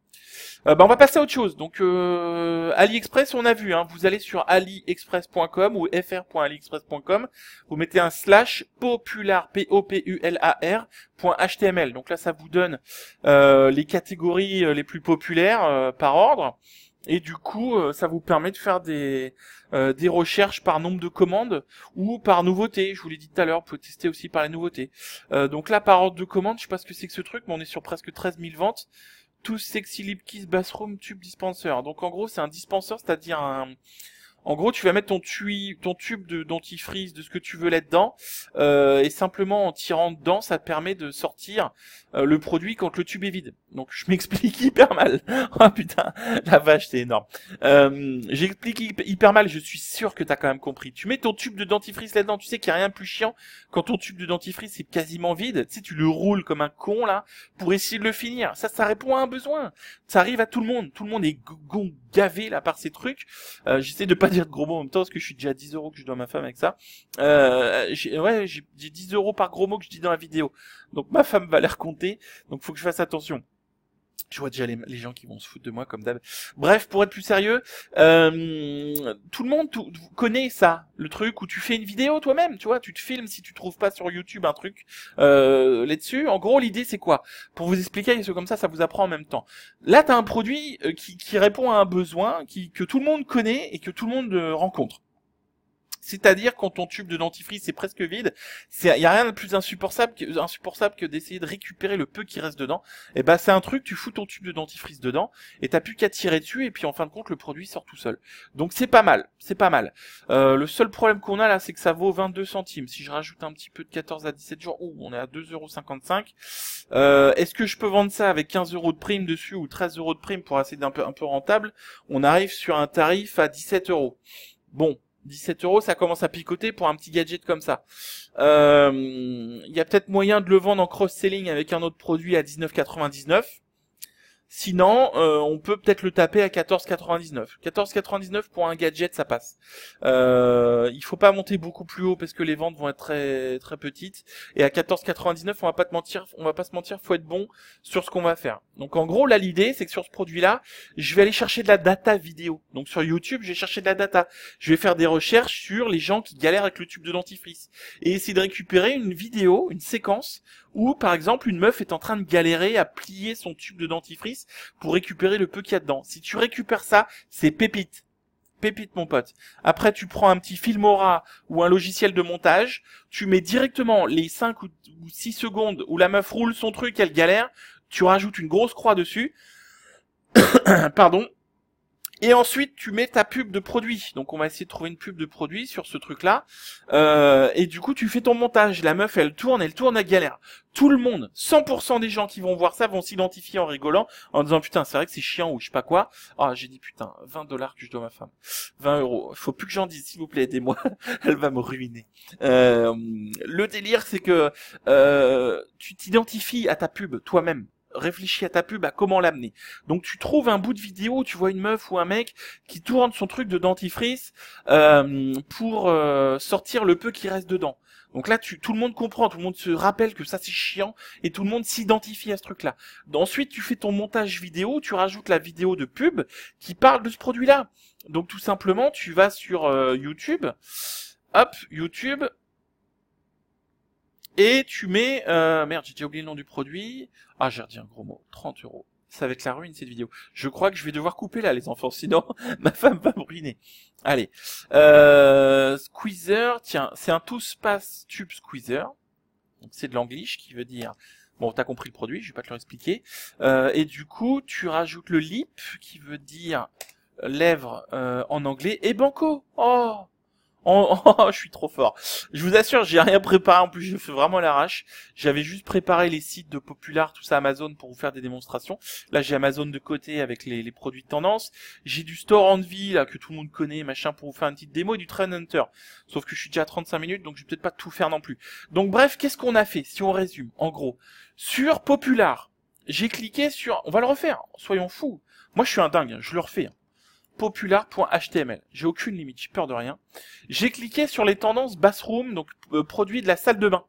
Speaker 1: Bah on va passer à autre chose. Donc AliExpress, on a vu, hein, vous allez sur aliexpress.com ou fr.aliexpress.com, vous mettez un slash popular popular.html. Donc là ça vous donne les catégories les plus populaires par ordre. Et du coup, ça vous permet de faire des recherches par nombre de commandes ou par nouveauté. Je vous l'ai dit tout à l'heure, vous pouvez tester aussi par les nouveautés. Donc là, par ordre de commande, je sais pas ce que c'est que ce truc, mais on est sur presque 13 000 ventes. Tous Sexy Lip Kiss Bathroom Tube Dispenser. Donc en gros, c'est un dispenseur, c'est-à-dire en gros, tu vas mettre ton tube de dentifrice, de ce que tu veux là-dedans, et simplement en tirant dedans, ça te permet de sortir le produit quand le tube est vide. Donc je m'explique hyper mal. Oh putain, la vache, c'est énorme. J'explique hyper mal, je suis sûr que t'as quand même compris. Tu mets ton tube de dentifrice là-dedans, tu sais qu'il n'y a rien de plus chiant quand ton tube de dentifrice est quasiment vide. Tu sais, tu le roules comme un con là pour essayer de le finir. Ça répond à un besoin. Ça arrive à tout le monde. Tout le monde est gavé là par ces trucs. J'essaie de pas dire de gros mots en même temps parce que je suis déjà à 10 € que je dois à ma femme avec ça. J'ai 10 € par gros mot que je dis dans la vidéo. Donc ma femme va les recompter. Donc faut que je fasse attention. Je vois déjà les gens qui vont se foutre de moi comme d'hab. Bref, pour être plus sérieux, tout le monde connaît ça, le truc où tu fais une vidéo toi-même, tu vois, tu te filmes si tu trouves pas sur YouTube un truc là-dessus. En gros, l'idée c'est quoi? Pour vous expliquer, c'est comme ça vous apprend en même temps. Là, t'as un produit qui répond à un besoin que tout le monde connaît et que tout le monde rencontre. C'est-à-dire quand ton tube de dentifrice est presque vide, il y a rien de plus insupportable que d'essayer de récupérer le peu qui reste dedans. Et ben c'est un truc, tu fous ton tube de dentifrice dedans et t'as plus qu'à tirer dessus et puis en fin de compte le produit sort tout seul. Donc c'est pas mal, c'est pas mal. Le seul problème qu'on a là, c'est que ça vaut 22 centimes. Si je rajoute un petit peu de 14 à 17 jours, on est à 2,55 €. Est-ce que je peux vendre ça avec 15 € de prime dessus ou 13 € de prime pour essayer d'un un peu rentable? On arrive sur un tarif à 17 €. Bon. 17 €, ça commence à picoter pour un petit gadget comme ça. Il y a peut-être moyen de le vendre en cross-selling avec un autre produit à 19,99 €. Sinon, on peut peut-être le taper à 14,99 €. 14,99 € pour un gadget, ça passe. Il faut pas monter beaucoup plus haut parce que les ventes vont être très très petites. Et à 14,99 €, on va pas se mentir, faut être bon sur ce qu'on va faire. Donc en gros, là l'idée, c'est que sur ce produit-là, je vais aller chercher de la data vidéo. Donc sur YouTube, je vais chercher de la data. Je vais faire des recherches sur les gens qui galèrent avec le tube de dentifrice et essayer de récupérer une vidéo, une séquence où, par exemple, une meuf est en train de galérer à plier son tube de dentifrice pour récupérer le peu qu'il y a dedans. Si tu récupères ça, c'est pépite. Pépite, mon pote. Après, tu prends un petit Filmora ou un logiciel de montage, tu mets directement les 5 ou 6 secondes où la meuf roule son truc, elle galère, tu rajoutes une grosse croix dessus, pardon, et ensuite, tu mets ta pub de produit. Donc, on va essayer de trouver une pub de produit sur ce truc-là. Et du coup, tu fais ton montage. La meuf, elle tourne, elle galère. Tout le monde, 100% des gens qui vont voir ça vont s'identifier en rigolant, en disant putain, c'est vrai que c'est chiant ou je sais pas quoi. Ah, j'ai dit putain, 20 $ que je dois à ma femme. 20 €. Faut plus que j'en dise, s'il vous plaît, aidez-moi. Elle va me ruiner. Le délire, c'est que tu t'identifies à ta pub toi-même. Réfléchis à ta pub, à comment l'amener. Donc tu trouves un bout de vidéo où tu vois une meuf ou un mec qui tourne son truc de dentifrice pour sortir le peu qui reste dedans. Donc là, tout le monde comprend, tout le monde se rappelle que ça c'est chiant et tout le monde s'identifie à ce truc-là. Ensuite, tu fais ton montage vidéo, tu rajoutes la vidéo de pub qui parle de ce produit-là. Donc tout simplement, tu vas sur YouTube, hop, YouTube, et tu mets... merde, j'ai déjà oublié le nom du produit. Ah, j'ai redit un gros mot. 30 €. Ça va être la ruine, cette vidéo. Je crois que je vais devoir couper là, les enfants. Sinon, ma femme va me ruiner. Allez. Squeezer. Tiens, c'est un tout-space tube squeezer. Donc c'est de l'anglish qui veut dire... Bon, t'as compris le produit, je vais pas te le expliquer. Et du coup, tu rajoutes le lip qui veut dire lèvres en anglais et banco. Oh, je suis trop fort. Je vous assure, j'ai rien préparé. En plus, je fais vraiment à l'arrache. J'avais juste préparé les sites de Popular, tout ça, Amazon, pour vous faire des démonstrations. Là, j'ai Amazon de côté avec les produits de tendance. J'ai du Store Envy, là, que tout le monde connaît, machin, pour vous faire une petite démo, et du Trend Hunter. Sauf que je suis déjà à 35 minutes, donc je vais peut-être pas tout faire non plus. Donc bref, qu'est-ce qu'on a fait, si on résume, en gros. Sur Popular, j'ai cliqué sur... On va le refaire, soyons fous. Moi, je suis un dingue, je le refais. Popular.html. J'ai aucune limite, j'ai peur de rien. J'ai cliqué sur les tendances bathroom, donc produits de la salle de bain.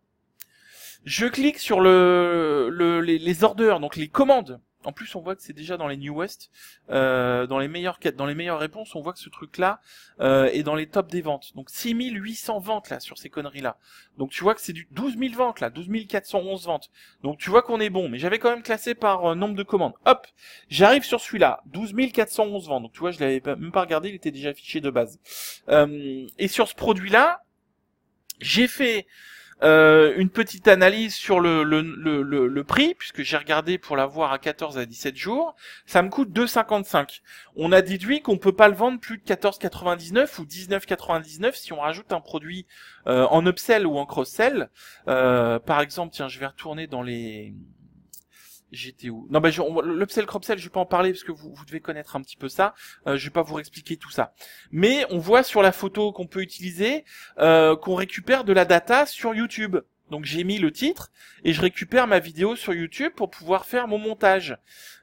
Speaker 1: Je clique sur les orders, donc les commandes. En plus, on voit que c'est déjà dans les New West, dans les meilleures réponses, on voit que ce truc-là est dans les tops des ventes. Donc 6800 ventes là sur ces conneries-là. Donc tu vois que c'est du 12 000 ventes là, 12 411 ventes. Donc tu vois qu'on est bon, mais j'avais quand même classé par nombre de commandes. Hop, j'arrive sur celui-là, 12 411 ventes. Donc tu vois, je l'avais même pas regardé, il était déjà affiché de base. Et sur ce produit-là, j'ai fait une petite analyse sur le prix, puisque j'ai regardé pour l'avoir à 14 à 17 jours, ça me coûte 2,55. On a déduit qu'on peut pas le vendre plus de 14,99 ou 19,99 si on rajoute un produit en upsell ou en cross-sell. Par exemple, tiens, je vais retourner dans les... J'étais où? Non, l'upsell, cropsell, je vais pas en parler parce que vous devez connaître un petit peu ça. Je vais pas vous expliquer tout ça. Mais on voit sur la photo qu'on peut utiliser qu'on récupère de la data sur YouTube. Donc j'ai mis le titre et je récupère ma vidéo sur YouTube pour pouvoir faire mon montage.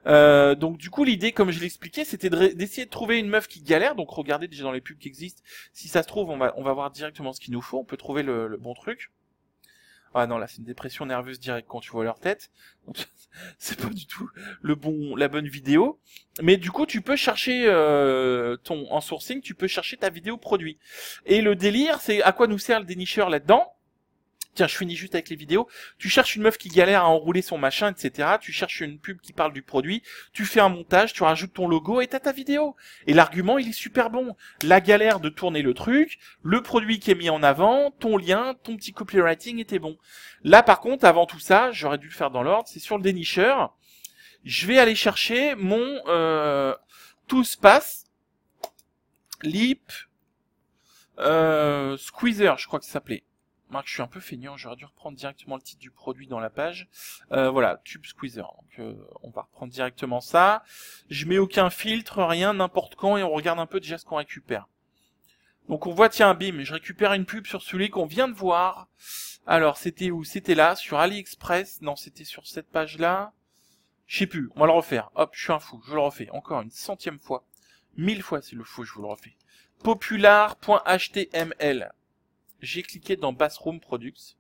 Speaker 1: Donc du coup l'idée, comme je l'expliquais, c'était d'essayer de trouver une meuf qui galère. Donc regardez déjà dans les pubs qui existent. Si ça se trouve, on va voir directement ce qu'il nous faut. On peut trouver le bon truc. Ah non, là c'est une dépression nerveuse directe quand tu vois leur tête. Donc, c'est pas du tout la bonne vidéo. Mais du coup, tu peux chercher en sourcing, tu peux chercher ta vidéo produit. Et le délire, c'est à quoi nous sert le dénicheur là-dedans. Tiens, je finis juste avec les vidéos. Tu cherches une meuf qui galère à enrouler son machin, etc. Tu cherches une pub qui parle du produit. Tu fais un montage, tu rajoutes ton logo et t'as ta vidéo. Et l'argument, il est super bon. La galère de tourner le truc, le produit qui est mis en avant, ton lien, ton petit copywriting était bon. Là, par contre, avant tout ça, j'aurais dû le faire dans l'ordre. C'est sur le dénicheur. Je vais aller chercher mon tout se passe lip squeezer, je crois que ça s'appelait. Marc, je suis un peu feignant, j'aurais dû reprendre directement le titre du produit dans la page. Voilà, tube squeezer. Donc on va reprendre directement ça. Je mets aucun filtre, rien, n'importe quand, et on regarde un peu déjà ce qu'on récupère. Donc on voit, tiens, bim, je récupère une pub sur celui qu'on vient de voir. Alors, c'était où? C'était là, sur AliExpress. Non, c'était sur cette page-là. Je sais plus, on va le refaire. Hop, je suis un fou, je le refais. Encore une centième fois. 1000 fois s'il le faut, je vous le refais. Popular.html. J'ai cliqué dans Bathroom Products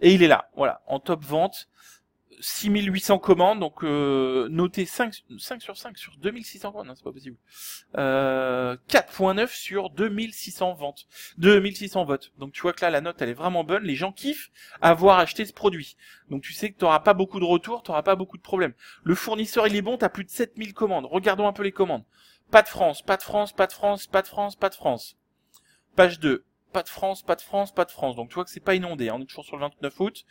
Speaker 1: et il est là, voilà, en top vente, 6800 commandes, donc noté 5 sur 5 sur 2600 commandes, non, c'est pas possible. 4.9 sur 2600 ventes, 2600 votes. Donc tu vois que là la note elle est vraiment bonne, les gens kiffent avoir acheté ce produit. Donc tu sais que tu n'auras pas beaucoup de retours, tu n'auras pas beaucoup de problèmes. Le fournisseur il est bon, tu as plus de 7000 commandes. Regardons un peu les commandes. Pas de France, pas de France, pas de France, pas de France, pas de France. Page 2. Pas de France, pas de France, pas de France. Donc tu vois que c'est pas inondé. On est toujours sur le 29 août.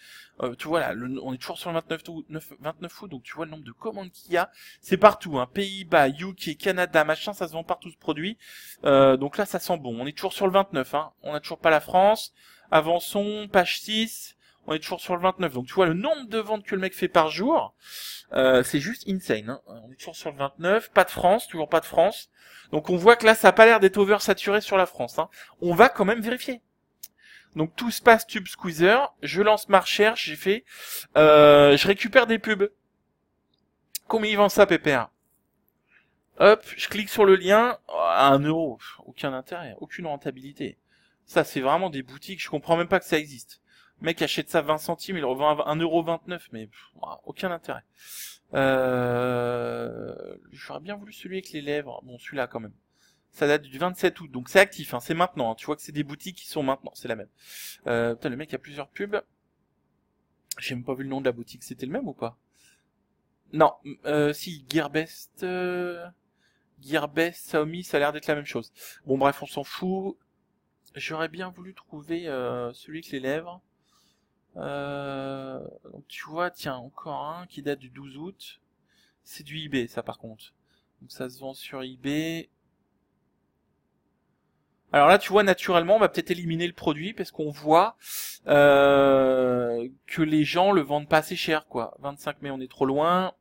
Speaker 1: Tu vois là, on est toujours sur le 29 août. Donc tu vois le nombre de commandes qu'il y a. C'est partout. Hein. Pays-Bas, UK, Canada, machin, ça se vend partout ce produit. Donc là, ça sent bon. On est toujours sur le 29. Hein. On n'a toujours pas la France. Avançons. Page 6. On est toujours sur le 29. Donc tu vois le nombre de ventes que le mec fait par jour. C'est juste insane. Hein. On est toujours sur le 29. Pas de France. Toujours pas de France. Donc on voit que là, ça n'a pas l'air d'être oversaturé sur la France. Hein. On va quand même vérifier. Donc tout se passe tube squeezer. Je lance ma recherche. J'ai fait. Je récupère des pubs. Combien ils vendent ça, Pépère? Hop, je clique sur le lien. À 1 euro. Aucun intérêt. Aucune rentabilité. Ça, c'est vraiment des boutiques. Je comprends même pas que ça existe. Le mec achète ça 20 centimes. Il revend à 1,29 €. Mais aucun intérêt. J'aurais bien voulu celui avec les lèvres. Bon, celui-là quand même. Ça date du 27 août, donc c'est actif, hein, c'est maintenant. Hein. Tu vois que c'est des boutiques qui sont maintenant, c'est la même. Putain, le mec a plusieurs pubs. J'ai même pas vu le nom de la boutique, c'était le même ou pas? Non, si, Gearbest, Xiaomi, ça a l'air d'être la même chose. Bon bref, on s'en fout. J'aurais bien voulu trouver celui avec les lèvres. Donc tu vois, tiens, encore un qui date du 12 août. C'est du eBay, ça par contre. Donc ça se vend sur eBay. Alors là, tu vois, naturellement, on va peut-être éliminer le produit parce qu'on voit que les gens le vendent pas assez cher, quoi. 25 mai, on est trop loin.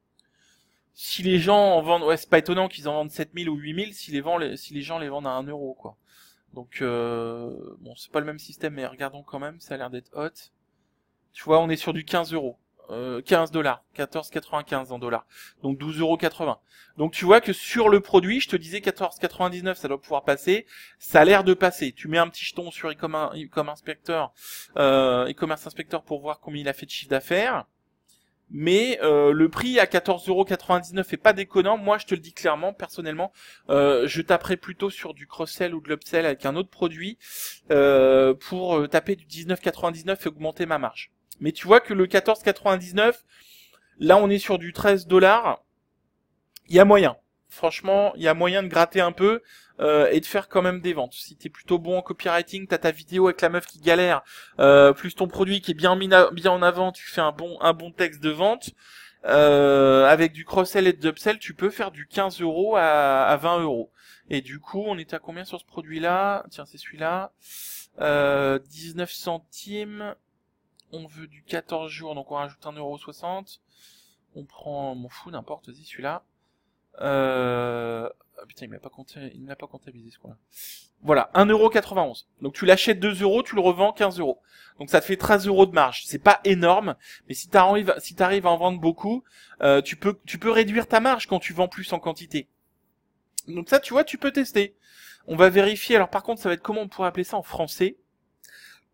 Speaker 1: Si les gens en vendent, ouais, c'est pas étonnant qu'ils en vendent 7000 ou 8000 si les gens les vendent à 1 euro, quoi. Donc, bon, c'est pas le même système, mais regardons quand même, ça a l'air d'être hot. Tu vois, on est sur du 15 euros. 15 dollars, 14,95 en dollars. Donc 12,80 €. Donc tu vois que sur le produit, je te disais 14,99, ça doit pouvoir passer. Ça a l'air de passer. Tu mets un petit jeton sur e-commerce inspector pour voir combien il a fait de chiffre d'affaires. Mais le prix à 14,99 € est pas déconnant. Moi, je te le dis clairement, personnellement, je taperais plutôt sur du cross-sell ou de l'upsell avec un autre produit pour taper du 19,99 et augmenter ma marge. Mais tu vois que le 14,99, là on est sur du 13 dollars. Il y a moyen. Franchement, il y a moyen de gratter un peu et de faire quand même des ventes. Si t'es plutôt bon en copywriting, t'as ta vidéo avec la meuf qui galère, plus ton produit qui est bien bien en avant, tu fais un bon texte de vente. Avec du cross-sell et de upsell, tu peux faire du 15 euros à 20 euros. Et du coup, on est à combien sur ce produit-là? Tiens, c'est celui-là. 19 centimes. On veut du 14 jours, donc on rajoute 1,60 €. On prend, m'en fout, n'importe, vas-y, celui-là. Ah, putain, il me l'a pas comptabilisé, ce coup-là. Voilà, 1,91 €. Donc tu l'achètes 2 euros, tu le revends 15 euros. Donc ça te fait 13 euros de marge. C'est pas énorme, mais si t'arrives à en vendre beaucoup, tu peux réduire ta marge quand tu vends plus en quantité. Donc ça, tu vois, tu peux tester. On va vérifier. Alors par contre, ça va être comment on pourrait appeler ça en français.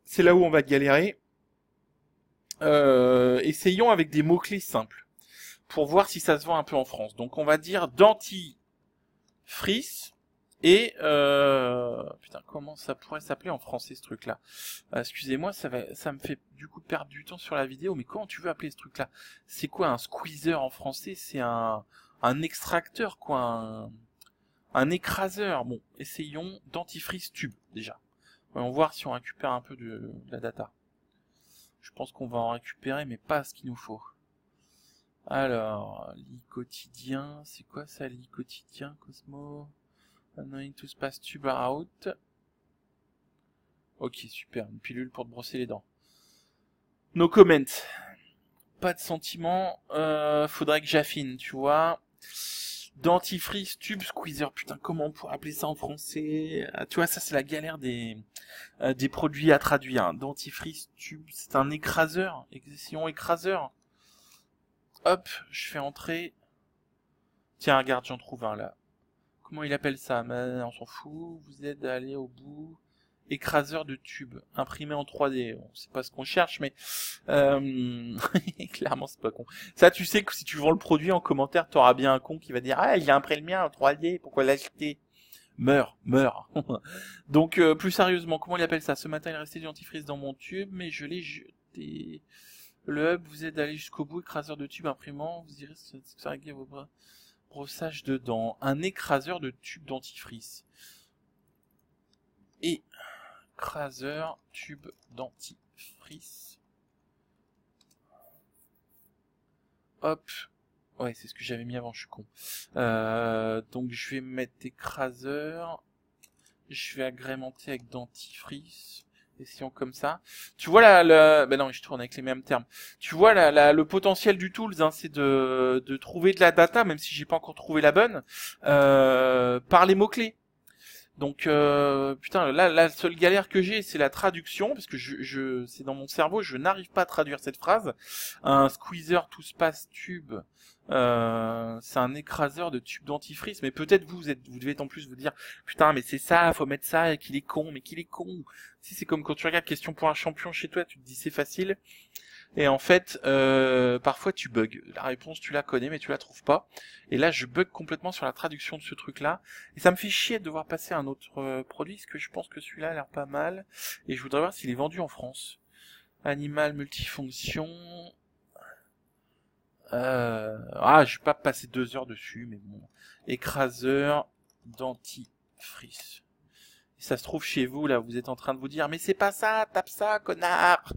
Speaker 1: C'est là où on va galérer. Essayons avec des mots-clés simples pour voir si ça se vend un peu en France. Donc on va dire dentifrice et putain, comment ça pourrait s'appeler en français ce truc-là? Excusez-moi, ça me fait du coup perdre du temps sur la vidéo, mais comment tu veux appeler ce truc-là? C'est quoi un squeezer en français? C'est un extracteur, quoi, un écraseur. Bon, essayons dentifrice tube déjà. Voyons voir si on récupère un peu de la data. Je pense qu'on va en récupérer, mais pas ce qu'il nous faut. Alors, lit quotidien, c'est quoi ça, lit quotidien, Cosmo? Annoying to pass tube out. Ok, super, une pilule pour te brosser les dents. No comment. Pas de sentiment, faudrait que j'affine, tu vois. Dentifrice, tube, squeezer, putain, comment on pourrait appeler ça en français? Tu vois, ça c'est la galère des produits à traduire. Hein. Dentifrice, tube, c'est un écraseur, essayons écraseur. Hop, je fais entrer. Tiens, regarde, j'en trouve un là. Comment il appelle ça? Mais on s'en fout, vous aide à aller au bout. Écraseur de tube, imprimé en 3D. Bon, c'est pas ce qu'on cherche, mais clairement c'est pas con. Ça, tu sais que si tu vends le produit en commentaire, t'auras bien un con qui va dire ah il a imprimé le mien en 3D, pourquoi l'acheter? Meurs. Donc plus sérieusement, comment il appelle ça? Ce matin il restait du dentifrice dans mon tube, mais je l'ai jeté. Le hub vous aide à aller jusqu'au bout, écraseur de tube imprimant, vous irez ça régler vos bras. Brossage de dents, un écraseur de tube dentifrice. Écraseur tube dentifrice. Hop. Ouais, c'est ce que j'avais mis avant, je suis con. Donc je vais mettre écraseur. Je vais agrémenter avec dentifrice. Essayons comme ça. Tu vois ben non, je tourne avec les mêmes termes. Tu vois le potentiel du tool, hein, c'est de trouver de la data, même si j'ai pas encore trouvé la bonne, par les mots-clés. Donc putain, là la seule galère que j'ai, c'est la traduction, parce que c'est dans mon cerveau, je n'arrive pas à traduire cette phrase. Un squeezer tout space tube, c'est un écraseur de tube dentifrice, mais peut-être vous devez en plus vous dire putain mais c'est ça, faut mettre ça, et qu'il est con, mais qu'il est con. Si c'est comme quand tu regardes Question pour un champion chez toi, tu te dis c'est facile. Et en fait, parfois tu bugs. La réponse tu la connais mais tu la trouves pas. Et là je bug complètement sur la traduction de ce truc-là. Et ça me fait chier de devoir passer à un autre produit, parce que je pense que celui-là a l'air pas mal. Et je voudrais voir s'il est vendu en France. Animal multifonction. Je vais pas passer 2 heures dessus, mais bon. Écraseur dentifrice. Et ça se trouve chez vous, là, vous êtes en train de vous dire, mais c'est pas ça, tape ça, connard.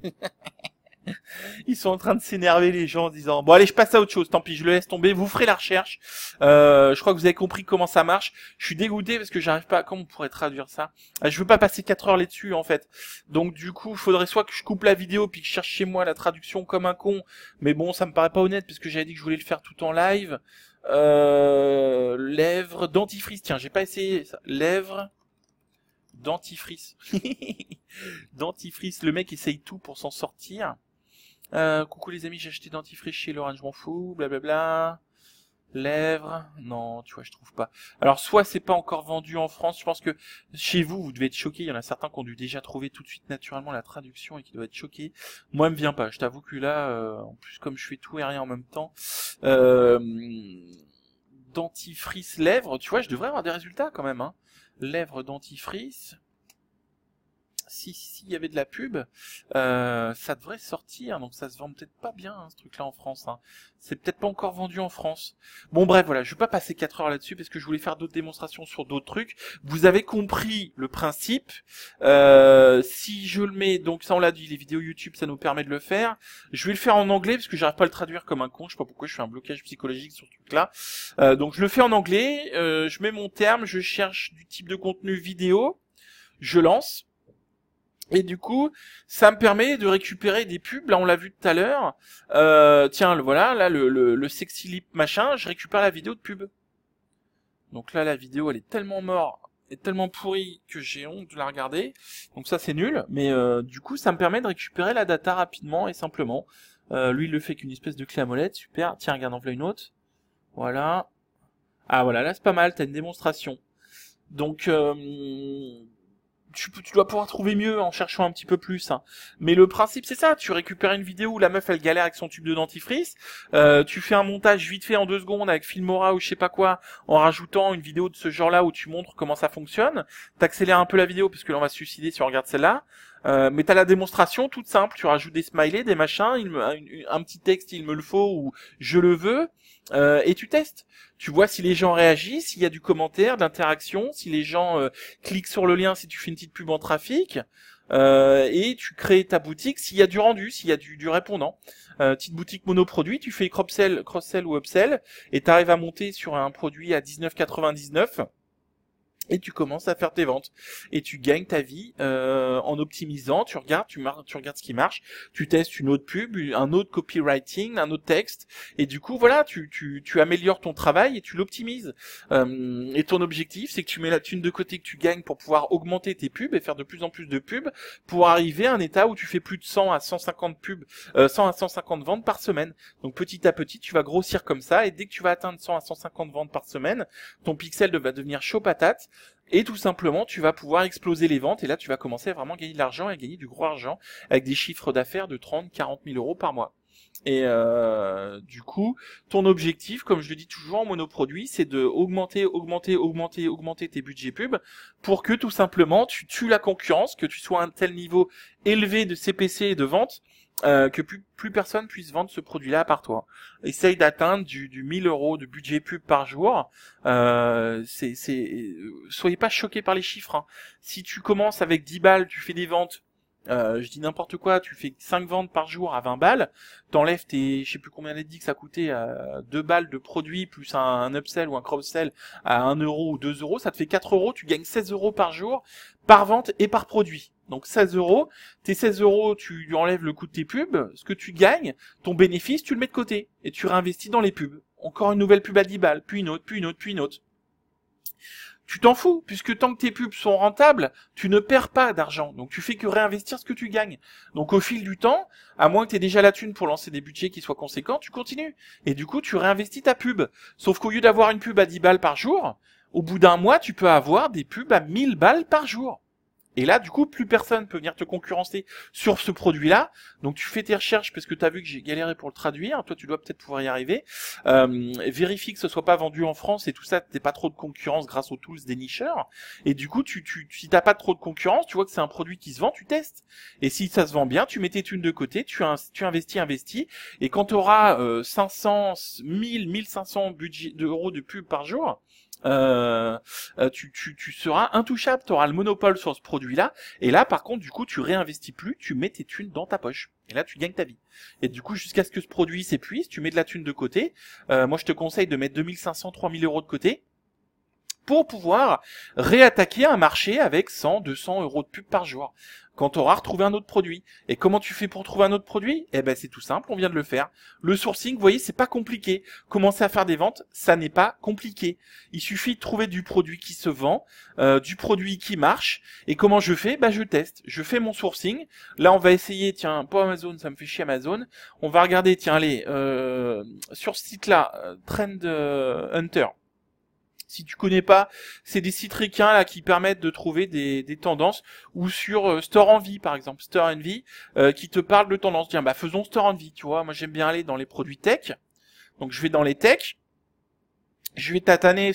Speaker 1: Ils sont en train de s'énerver les gens en disant bon allez je passe à autre chose, tant pis je le laisse tomber, vous ferez la recherche. Je crois que vous avez compris comment ça marche. Je suis dégoûté parce que j'arrive pas, comment on pourrait traduire ça. Je veux pas passer 4 heures là-dessus en fait. Donc du coup il faudrait soit que je coupe la vidéo puis que je cherche chez moi la traduction comme un con. Mais bon ça me paraît pas honnête parce que j'avais dit que je voulais le faire tout en live. Lèvres, dentifrice, tiens j'ai pas essayé ça. Lèvres, dentifrice. Dentifrice, le mec essaye tout pour s'en sortir. Coucou les amis, j'ai acheté dentifrice chez Laurent, je m'en fous, blablabla. Lèvres, non, tu vois, je trouve pas. Alors, soit c'est pas encore vendu en France, je pense que chez vous, vous devez être choqués, il y en a certains qui ont dû déjà trouver tout de suite naturellement la traduction et qui doivent être choqués. Moi, elle me vient pas, je t'avoue que là, en plus, comme je fais tout et rien en même temps, dentifrice, lèvres, tu vois, je devrais avoir des résultats quand même, hein. Lèvres, dentifrice. Si il y avait de la pub, ça devrait sortir, donc ça se vend peut-être pas bien, hein, ce truc-là en France. Hein. C'est peut-être pas encore vendu en France. Bon bref, voilà, je vais pas passer 4 heures là-dessus parce que je voulais faire d'autres démonstrations sur d'autres trucs. Vous avez compris le principe. Si je le mets, donc ça on l'a dit, les vidéos YouTube, ça nous permet de le faire. Je vais le faire en anglais parce que j'arrive pas à le traduire comme un con. Je sais pas pourquoi je fais un blocage psychologique sur ce truc-là. Donc je le fais en anglais. Je mets mon terme, je cherche du type de contenu vidéo, je lance. Et du coup, ça me permet de récupérer des pubs. Là, on l'a vu tout à l'heure. Tiens, voilà, là, le sexy lip machin, je récupère la vidéo de pub. Donc là, la vidéo, elle est tellement morte, et tellement pourrie que j'ai honte de la regarder. Donc ça, c'est nul. Mais du coup, ça me permet de récupérer la data rapidement et simplement. Lui, il le fait qu'une espèce de clé à molette. Super. Tiens, regarde, en voilà une autre. Voilà. Ah, voilà, là, c'est pas mal. T'as une démonstration. Donc... tu dois pouvoir trouver mieux en cherchant un petit peu plus. Hein. Mais le principe, c'est ça. Tu récupères une vidéo où la meuf, elle galère avec son tube de dentifrice. Tu fais un montage vite fait en 2 secondes avec Filmora ou je sais pas quoi, en rajoutant une vidéo de ce genre-là où tu montres comment ça fonctionne. T'accélères un peu la vidéo parce que là, on va se suicider si on regarde celle-là. Mais t'as la démonstration toute simple. Tu rajoutes des smileys, des machins, un petit texte, il me le faut ou je le veux. Et tu testes. Tu vois si les gens réagissent, s'il y a du commentaire, d'interaction, si les gens cliquent sur le lien, si tu fais une petite pub en trafic, et tu crées ta boutique s'il y a du rendu, s'il y a du répondant. Petite boutique monoproduit, tu fais cross-sell ou upsell, et tu arrives à monter sur un produit à 19,99. Et tu commences à faire tes ventes et tu gagnes ta vie en optimisant. Tu regardes ce qui marche. Tu testes une autre pub, un autre copywriting, un autre texte et du coup voilà, tu améliores ton travail et tu l'optimises. Et ton objectif, c'est que tu mets la thune de côté que tu gagnes pour pouvoir augmenter tes pubs et faire de plus en plus de pubs pour arriver à un état où tu fais plus de 100 à 150 pubs, 100 à 150 ventes par semaine. Donc petit à petit, tu vas grossir comme ça et dès que tu vas atteindre 100 à 150 ventes par semaine, ton pixel va devenir chaud patate. Et tout simplement, tu vas pouvoir exploser les ventes et là, tu vas commencer à vraiment gagner de l'argent et à gagner du gros argent avec des chiffres d'affaires de 30, 40 000 euros par mois. Et du coup, ton objectif, comme je le dis toujours en monoproduit, c'est de augmenter tes budgets pub pour que tout simplement, tu tues la concurrence, que tu sois à un tel niveau élevé de CPC et de vente que plus personne puisse vendre ce produit-là à part toi. Essaye d'atteindre du 1000 euros de budget pub par jour. Soyez pas choqués par les chiffres. Hein. Si tu commences avec 10 balles, tu fais des ventes. Je dis n'importe quoi, tu fais 5 ventes par jour à 20 balles, t'enlèves je sais plus combien elle a dit que ça coûtait, 2 balles de produit plus un upsell ou un cross-sell à 1 euro ou 2 euros, ça te fait 4 euros, tu gagnes 16 euros par jour, par vente et par produit. Donc 16 euros, tes 16 euros, tu lui enlèves le coût de tes pubs, ce que tu gagnes, ton bénéfice, tu le mets de côté, et tu réinvestis dans les pubs. Encore une nouvelle pub à 10 balles, puis une autre, puis une autre, puis une autre. Tu t'en fous, puisque tant que tes pubs sont rentables, tu ne perds pas d'argent. Donc tu fais que réinvestir ce que tu gagnes. Donc au fil du temps, à moins que tu aies déjà la thune pour lancer des budgets qui soient conséquents, tu continues. Et du coup, tu réinvestis ta pub. Sauf qu'au lieu d'avoir une pub à 10 balles par jour, au bout d'un mois, tu peux avoir des pubs à 1000 balles par jour. Et là, du coup, plus personne peut venir te concurrencer sur ce produit-là. Donc, tu fais tes recherches parce que tu as vu que j'ai galéré pour le traduire. Toi, tu dois peut-être pouvoir y arriver. Vérifie que ce soit pas vendu en France et tout ça. T'es pas trop de concurrence grâce aux tools des nicheurs. Et du coup, si t'as pas trop de concurrence, tu vois que c'est un produit qui se vend, tu testes. Et si ça se vend bien, tu mets tes thunes de côté, tu investis. Et quand tu auras 500, 1000, 1500 d'euros de pub par jour, tu seras intouchable, tu auras le monopole sur ce produit-là, et là par contre du coup tu réinvestis plus, tu mets tes thunes dans ta poche, et là tu gagnes ta vie. Et du coup jusqu'à ce que ce produit s'épuise, tu mets de la thune de côté. Moi je te conseille de mettre 2500, 3000 euros de côté, pour pouvoir réattaquer un marché avec 100, 200 euros de pub par jour, quand tu auras retrouvé un autre produit. Et comment tu fais pour trouver un autre produit? Eh ben c'est tout simple, on vient de le faire. Le sourcing, vous voyez, c'est pas compliqué. Commencer à faire des ventes, ça n'est pas compliqué. Il suffit de trouver du produit qui se vend, du produit qui marche. Et comment je fais? Je teste. Je fais mon sourcing. Là, on va essayer, tiens, pas Amazon, ça me fait chier Amazon. On va regarder, tiens, allez, sur ce site-là, Trend Hunter. Si tu connais pas, c'est des sites ricains là qui permettent de trouver des tendances, ou sur Store Envy par exemple, Store Envy qui te parle de tendances. Tiens, faisons Store Envy, tu vois. Moi j'aime bien aller dans les produits tech. Donc je vais dans les tech. Je vais tataner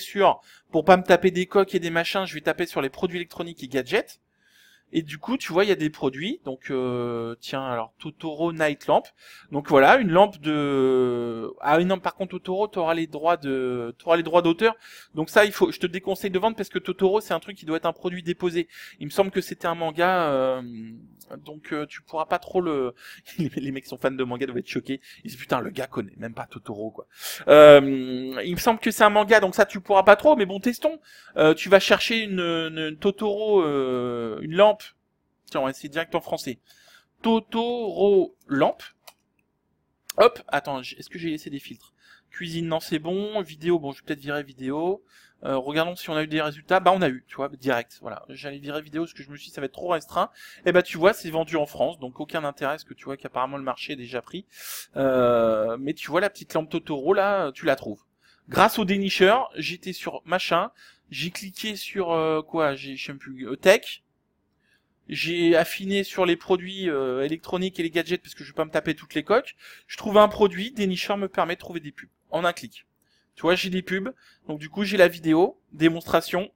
Speaker 1: pour pas me taper des coques et des machins, je vais taper sur les produits électroniques et gadgets. Et du coup, tu vois, il y a des produits. Donc, tiens, alors Totoro Night Lamp. Donc voilà, une lampe de. Ah non, par contre, Totoro, t'auras les droits d'auteur. Donc ça, je te déconseille de vendre parce que Totoro, c'est un truc qui doit être un produit déposé. Il me semble que c'était un manga. Donc tu pourras pas trop le. Les mecs qui sont fans de manga doivent être choqués. Ils disent putain, le gars connaît même pas Totoro quoi. Il me semble que c'est un manga, donc ça tu pourras pas trop. Mais bon, testons. Tu vas chercher une Totoro, une lampe. Tiens, on va essayer direct en français. Totoro lampe. Hop, attends, est-ce que j'ai laissé des filtres? Cuisine, non, c'est bon. Vidéo, bon, je vais peut-être virer vidéo. Regardons si on a eu des résultats. On a eu, tu vois, direct. Voilà, j'allais virer vidéo parce que je me suis dit ça va être trop restreint. Et tu vois, c'est vendu en France, donc aucun intérêt, parce que tu vois qu'apparemment le marché est déjà pris. Mais tu vois la petite lampe Totoro là, tu la trouves. Grâce au dénicheur, j'étais sur machin, j'ai cliqué sur je sais même plus, tech. J'ai affiné sur les produits électroniques et les gadgets parce que je vais pas me taper toutes les coques. Je trouve un produit, dénicheur me permet de trouver des pubs en un clic. Tu vois, j'ai des pubs, donc du coup j'ai la vidéo, démonstration.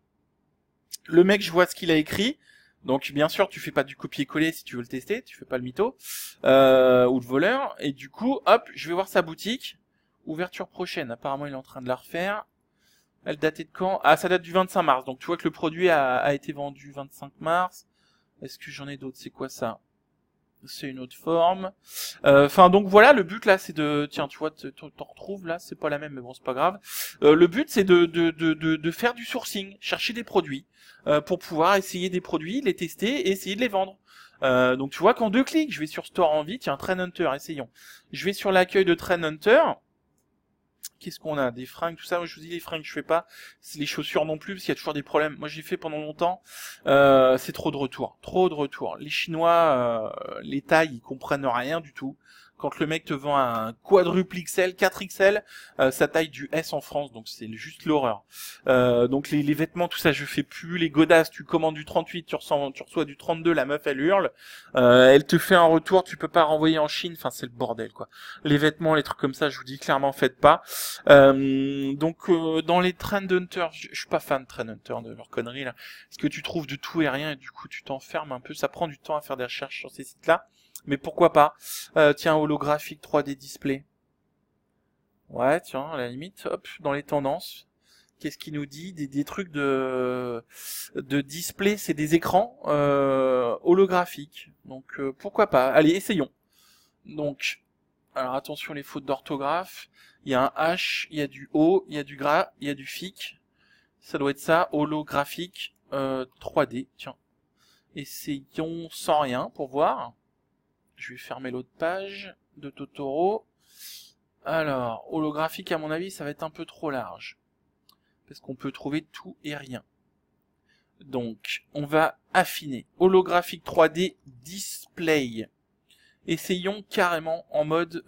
Speaker 1: Le mec, je vois ce qu'il a écrit. Donc bien sûr, tu fais pas du copier-coller si tu veux le tester, tu fais pas le mytho ou le voleur. Et du coup, hop, je vais voir sa boutique. Ouverture prochaine. Apparemment, il est en train de la refaire. Elle datait de quand? Ah, ça date du 25 mars. Donc tu vois que le produit a été vendu 25 mars. Est-ce que j'en ai d'autres? C'est quoi ça? C'est une autre forme. Donc voilà, le but là, c'est de... Tiens, tu vois, t'en retrouves là, c'est pas la même, mais bon, c'est pas grave. Le but, c'est de faire du sourcing, chercher des produits, pour pouvoir essayer des produits, les tester et essayer de les vendre. Donc tu vois qu'en 2 clics, je vais sur Store Envy, tiens, Trend Hunter, essayons. Je vais sur l'accueil de Trend Hunter. Qu'est-ce qu'on a? Des fringues, tout ça. Moi, je vous dis, les fringues, je fais pas. C'est les chaussures non plus, parce qu'il y a toujours des problèmes. Moi, j'ai fait pendant longtemps. C'est trop de retours. Trop de retours. Les Chinois, les tailles, ils comprennent rien du tout. Quand le mec te vend un quadruple XL, 4XL, ça taille du S en France, donc c'est juste l'horreur. Donc les vêtements, tout ça, je fais plus. Les godasses, tu commandes du 38, tu reçois du 32, la meuf, elle hurle. Elle te fait un retour, tu peux pas renvoyer en Chine, enfin c'est le bordel, quoi. Les vêtements, les trucs comme ça, je vous dis clairement, faites pas. Dans les Trend Hunter, je suis pas fan de Trend Hunter, de leur conneries, là. Parce que tu trouves de tout et rien, et du coup, tu t'enfermes un peu. Ça prend du temps à faire des recherches sur ces sites-là. Mais pourquoi pas? Tiens, holographique 3D display. Ouais, tiens, à la limite, hop, dans les tendances. Qu'est-ce qu'il nous dit? Des trucs de display, c'est des écrans holographiques. Donc pourquoi pas? Allez, essayons. Donc, alors attention les fautes d'orthographe. Il y a un H, il y a du O, il y a du gras, il y a du FIC. Ça doit être ça, holographique 3D. Tiens, essayons sans rien pour voir. Je vais fermer l'autre page de Totoro. Alors, holographique, à mon avis, ça va être un peu trop large. Parce qu'on peut trouver tout et rien. Donc, on va affiner. Holographique 3D display. Essayons carrément en mode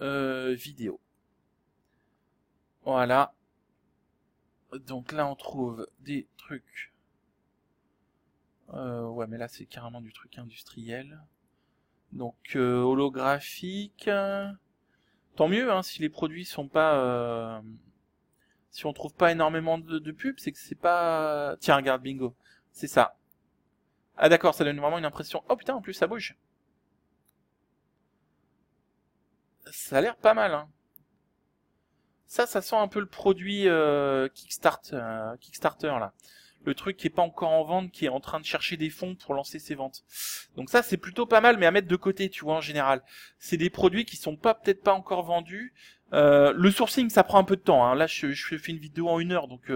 Speaker 1: vidéo. Voilà. Donc là, on trouve des trucs. Ouais, mais là, c'est carrément du truc industriel. Donc holographique, tant mieux hein, si les produits sont pas, si on trouve pas énormément de pubs, c'est que c'est pas. Tiens, regarde, bingo, c'est ça. Ah d'accord, ça donne vraiment une impression. Oh putain, en plus ça bouge. Ça a l'air pas mal, hein. Ça sent un peu le produit Kickstarter là. Le truc qui est pas encore en vente, qui est en train de chercher des fonds pour lancer ses ventes. Donc ça, c'est plutôt pas mal, mais à mettre de côté, tu vois, en général. C'est des produits qui sont peut-être pas encore vendus. Le sourcing, ça prend un peu de temps, hein. Là, je fais une vidéo en 1 heure, donc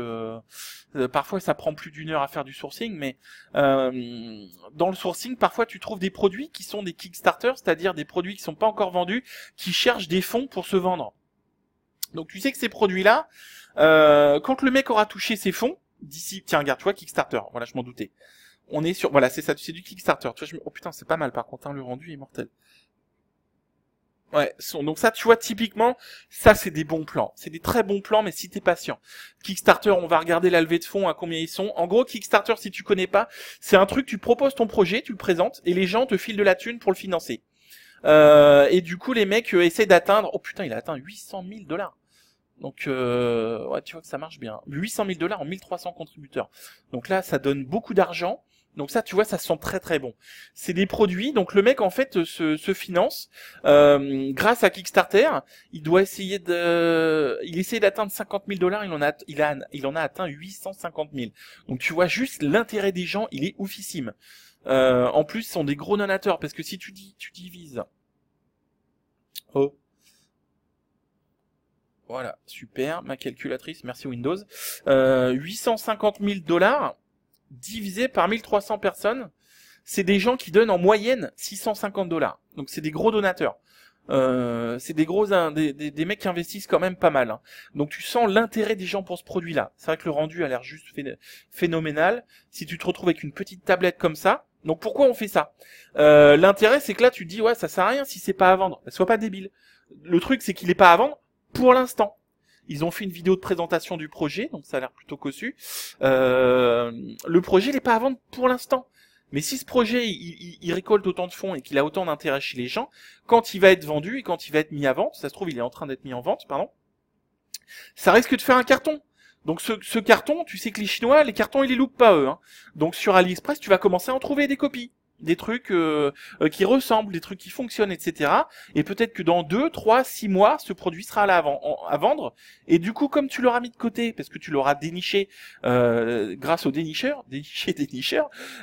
Speaker 1: parfois ça prend plus d'1 heure à faire du sourcing, mais dans le sourcing, parfois tu trouves des produits qui sont des Kickstarter, c'est-à-dire des produits qui sont pas encore vendus, qui cherchent des fonds pour se vendre. Donc tu sais que ces produits-là, quand le mec aura touché ses fonds, d'ici, tiens, regarde, tu vois, Kickstarter, voilà, je m'en doutais. On est sur, voilà, c'est ça, c'est du Kickstarter. Tu vois, oh putain, c'est pas mal par contre, hein, le rendu est mortel. Ouais, donc ça, tu vois, typiquement, ça, c'est des bons plans. C'est des très bons plans, mais si t'es patient. Kickstarter, on va regarder la levée de fonds, à combien ils sont. En gros, Kickstarter, si tu connais pas, c'est un truc, tu proposes ton projet, tu le présentes, et les gens te filent de la thune pour le financer. Et du coup, les mecs essaient d'atteindre, oh putain, il a atteint 800 000 $. Donc, ouais, tu vois que ça marche bien. 800 000 $ en 1300 contributeurs. Donc là, ça donne beaucoup d'argent. Donc ça, tu vois, ça sent très très bon. C'est des produits. Donc le mec, en fait, se finance grâce à Kickstarter. Il doit essayer il essaie d'atteindre 50 000 $. Il en a atteint 850 000. Donc tu vois juste l'intérêt des gens, il est oufissime. En plus, ce sont des gros donateurs parce que si tu divises. Oh. Voilà, super, ma calculatrice, merci Windows. 850 000 $ divisé par 1300 personnes, c'est des gens qui donnent en moyenne 650 $. Donc c'est des gros donateurs. C'est des gros des mecs qui investissent quand même pas mal, hein. Donc tu sens l'intérêt des gens pour ce produit-là. C'est vrai que le rendu a l'air juste phénoménal. Si tu te retrouves avec une petite tablette comme ça, donc pourquoi on fait ça? L'intérêt c'est que là tu te dis ouais ça sert à rien si c'est pas à vendre. Sois pas débile. Le truc c'est qu'il est pas à vendre pour l'instant. Ils ont fait une vidéo de présentation du projet, donc ça a l'air plutôt cossu. Le projet n'est pas à vendre pour l'instant. Mais si ce projet, il récolte autant de fonds et qu'il a autant d'intérêt chez les gens, quand il va être vendu et quand il va être mis à vente, ça se trouve il est en train d'être mis en vente, pardon, ça risque de faire un carton. Donc ce carton, tu sais que les Chinois, les cartons ils les loupent pas eux, hein. Donc sur AliExpress, tu vas commencer à en trouver des copies. Des trucs qui ressemblent, des trucs qui fonctionnent, etc. Et peut-être que dans 2, 3, 6 mois, ce produit sera là à vendre. Et du coup, comme tu l'auras mis de côté, parce que tu l'auras déniché grâce au dénicheur,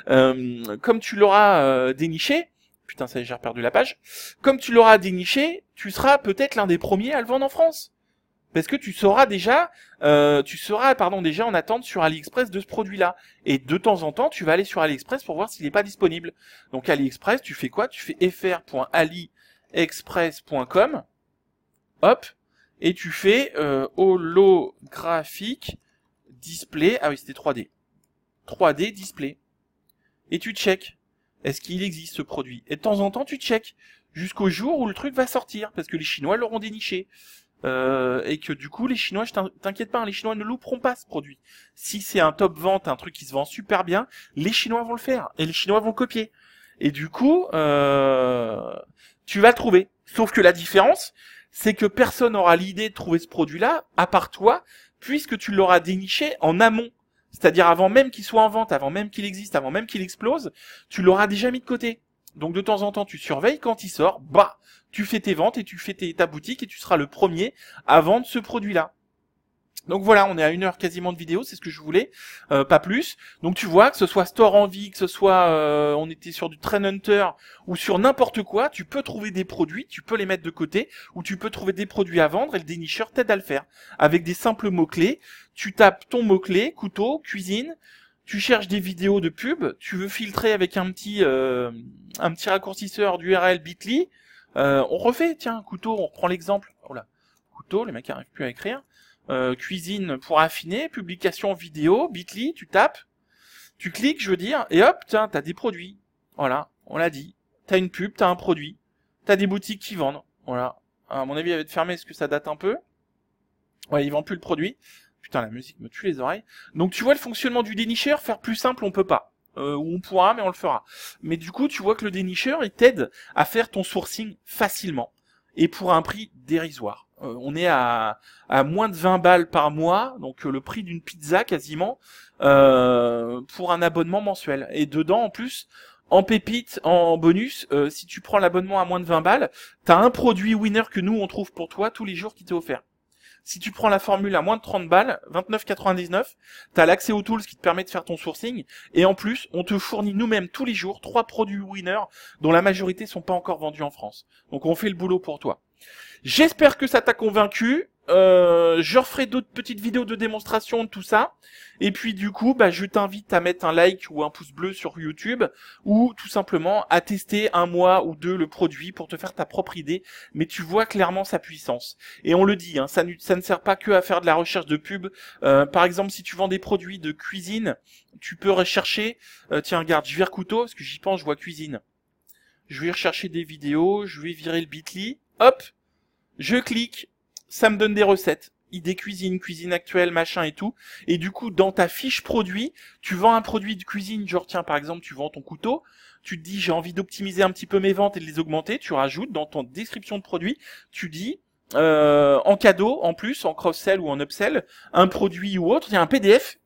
Speaker 1: comme tu l'auras déniché, putain, ça y est, j'ai perdu la page. Comme tu l'auras déniché, tu seras peut-être l'un des premiers à le vendre en France. Parce que tu seras déjà en attente sur AliExpress de ce produit-là. Et de temps en temps, tu vas aller sur AliExpress pour voir s'il n'est pas disponible. Donc AliExpress, tu fais quoi? Tu fais fr.aliexpress.com, hop, et tu fais holographique display. Ah oui, c'était 3D. 3D display. Et tu check. Est-ce qu'il existe ce produit? Et de temps en temps, tu check. Jusqu'au jour où le truc va sortir. Parce que les Chinois l'auront déniché. Et que du coup les Chinois, je t'inquiète pas, hein, les Chinois ne louperont pas ce produit. Si c'est un top vente, un truc qui se vend super bien, les Chinois vont le faire et les Chinois vont copier. Et du coup, tu vas le trouver. Sauf que la différence, c'est que personne n'aura l'idée de trouver ce produit-là, à part toi, puisque tu l'auras déniché en amont. C'est-à-dire avant même qu'il soit en vente, avant même qu'il existe, avant même qu'il explose, tu l'auras déjà mis de côté. Donc de temps en temps, tu surveilles, quand il sort, bah, tu fais tes ventes et tu fais ta boutique et tu seras le premier à vendre ce produit-là. Donc voilà, on est à 1 heure quasiment de vidéo, c'est ce que je voulais, pas plus. Donc tu vois, que ce soit Store Envie, que ce soit on était sur du Trend Hunter ou sur n'importe quoi, tu peux trouver des produits, tu peux les mettre de côté, ou tu peux trouver des produits à vendre et le dénicheur t'aide à le faire. Avec des simples mots-clés, tu tapes ton mot-clé, couteau, cuisine, tu cherches des vidéos de pub, tu veux filtrer avec un petit raccourcisseur d'URL Bitly, on refait, tiens, couteau, on reprend l'exemple. Oh là, couteau, les mecs n'arrivent plus à écrire. Cuisine pour affiner, publication vidéo, Bitly, tu tapes, tu cliques, je veux dire, et hop, tiens, t'as des produits. Voilà, on l'a dit. T'as une pub, t'as un produit. T'as des boutiques qui vendent. Voilà. À mon avis, elle va être fermée, est-ce que ça date un peu? Ouais, ils vendent plus le produit. Putain, la musique me tue les oreilles. Donc tu vois le fonctionnement du dénicheur, faire plus simple, on peut pas. Ou on pourra, mais on le fera. Mais du coup, tu vois que le dénicheur, il t'aide à faire ton sourcing facilement. Et pour un prix dérisoire. On est à moins de 20 balles par mois, donc le prix d'une pizza quasiment, pour un abonnement mensuel. Et dedans, en plus, en pépite, en bonus, si tu prends l'abonnement à moins de 20 balles, t'as un produit winner que nous, on trouve pour toi tous les jours qui t'est offert. Si tu prends la formule à moins de 30 balles, 29,99, t'as l'accès aux tools qui te permet de faire ton sourcing. Et en plus, on te fournit nous-mêmes tous les jours 3 produits winner dont la majorité sont pas encore vendus en France. Donc on fait le boulot pour toi. J'espère que ça t'a convaincu. Je referai d'autres petites vidéos de démonstration de tout ça. Et puis du coup, je t'invite à mettre un like ou un pouce bleu sur YouTube ou tout simplement à tester 1 mois ou 2 le produit pour te faire ta propre idée. Mais tu vois clairement sa puissance. Et on le dit, hein, ça ne sert pas que à faire de la recherche de pub. Par exemple, si tu vends des produits de cuisine, tu peux rechercher. Tiens, regarde, je vire couteau parce que j'y pense, je vois cuisine. Je vais rechercher des vidéos, je vais virer le Bitly. Hop, je clique. Ça me donne des recettes, idées cuisine, cuisine actuelle, machin et tout. Et du coup, dans ta fiche produit, tu vends un produit de cuisine, genre tiens, par exemple, tu vends ton couteau, tu te dis j'ai envie d'optimiser un petit peu mes ventes et de les augmenter, tu rajoutes dans ton description de produit, tu dis en cadeau, en plus, en cross-sell ou en upsell, un produit ou autre, il y a un PDF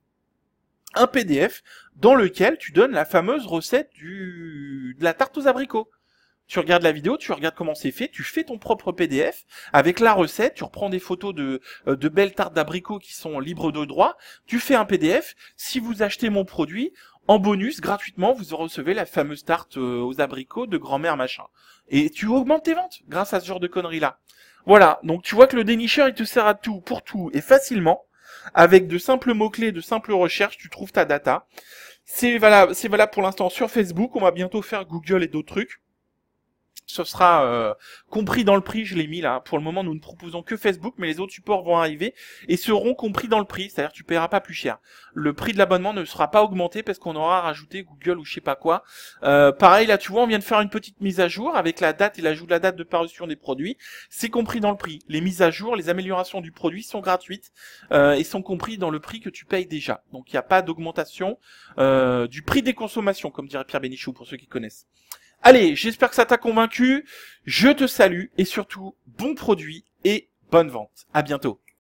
Speaker 1: dans lequel tu donnes la fameuse recette de la tarte aux abricots. Tu regardes la vidéo, tu regardes comment c'est fait, tu fais ton propre PDF avec la recette, tu reprends des photos de belles tartes d'abricots qui sont libres de droit, tu fais un PDF. Si vous achetez mon produit, en bonus, gratuitement, vous recevez la fameuse tarte aux abricots de grand-mère machin. Et tu augmentes tes ventes grâce à ce genre de conneries-là. Voilà, donc tu vois que le dénicheur, il te sert à tout, pour tout, et facilement. Avec de simples mots-clés, de simples recherches, tu trouves ta data. C'est valable pour l'instant sur Facebook, on va bientôt faire Google et d'autres trucs. Ce sera compris dans le prix, je l'ai mis là. Pour le moment, nous ne proposons que Facebook, mais les autres supports vont arriver et seront compris dans le prix, c'est-à-dire que tu paieras pas plus cher. Le prix de l'abonnement ne sera pas augmenté parce qu'on aura rajouté Google ou je sais pas quoi. Pareil, là, tu vois, on vient de faire une petite mise à jour avec la date et l'ajout de la date de parution des produits. C'est compris dans le prix. Les mises à jour, les améliorations du produit sont gratuites et sont compris dans le prix que tu payes déjà. Donc, il n'y a pas d'augmentation du prix des consommations, comme dirait Pierre Bénichou pour ceux qui connaissent. Allez, j'espère que ça t'a convaincu, je te salue et surtout, bon produit et bonne vente. À bientôt.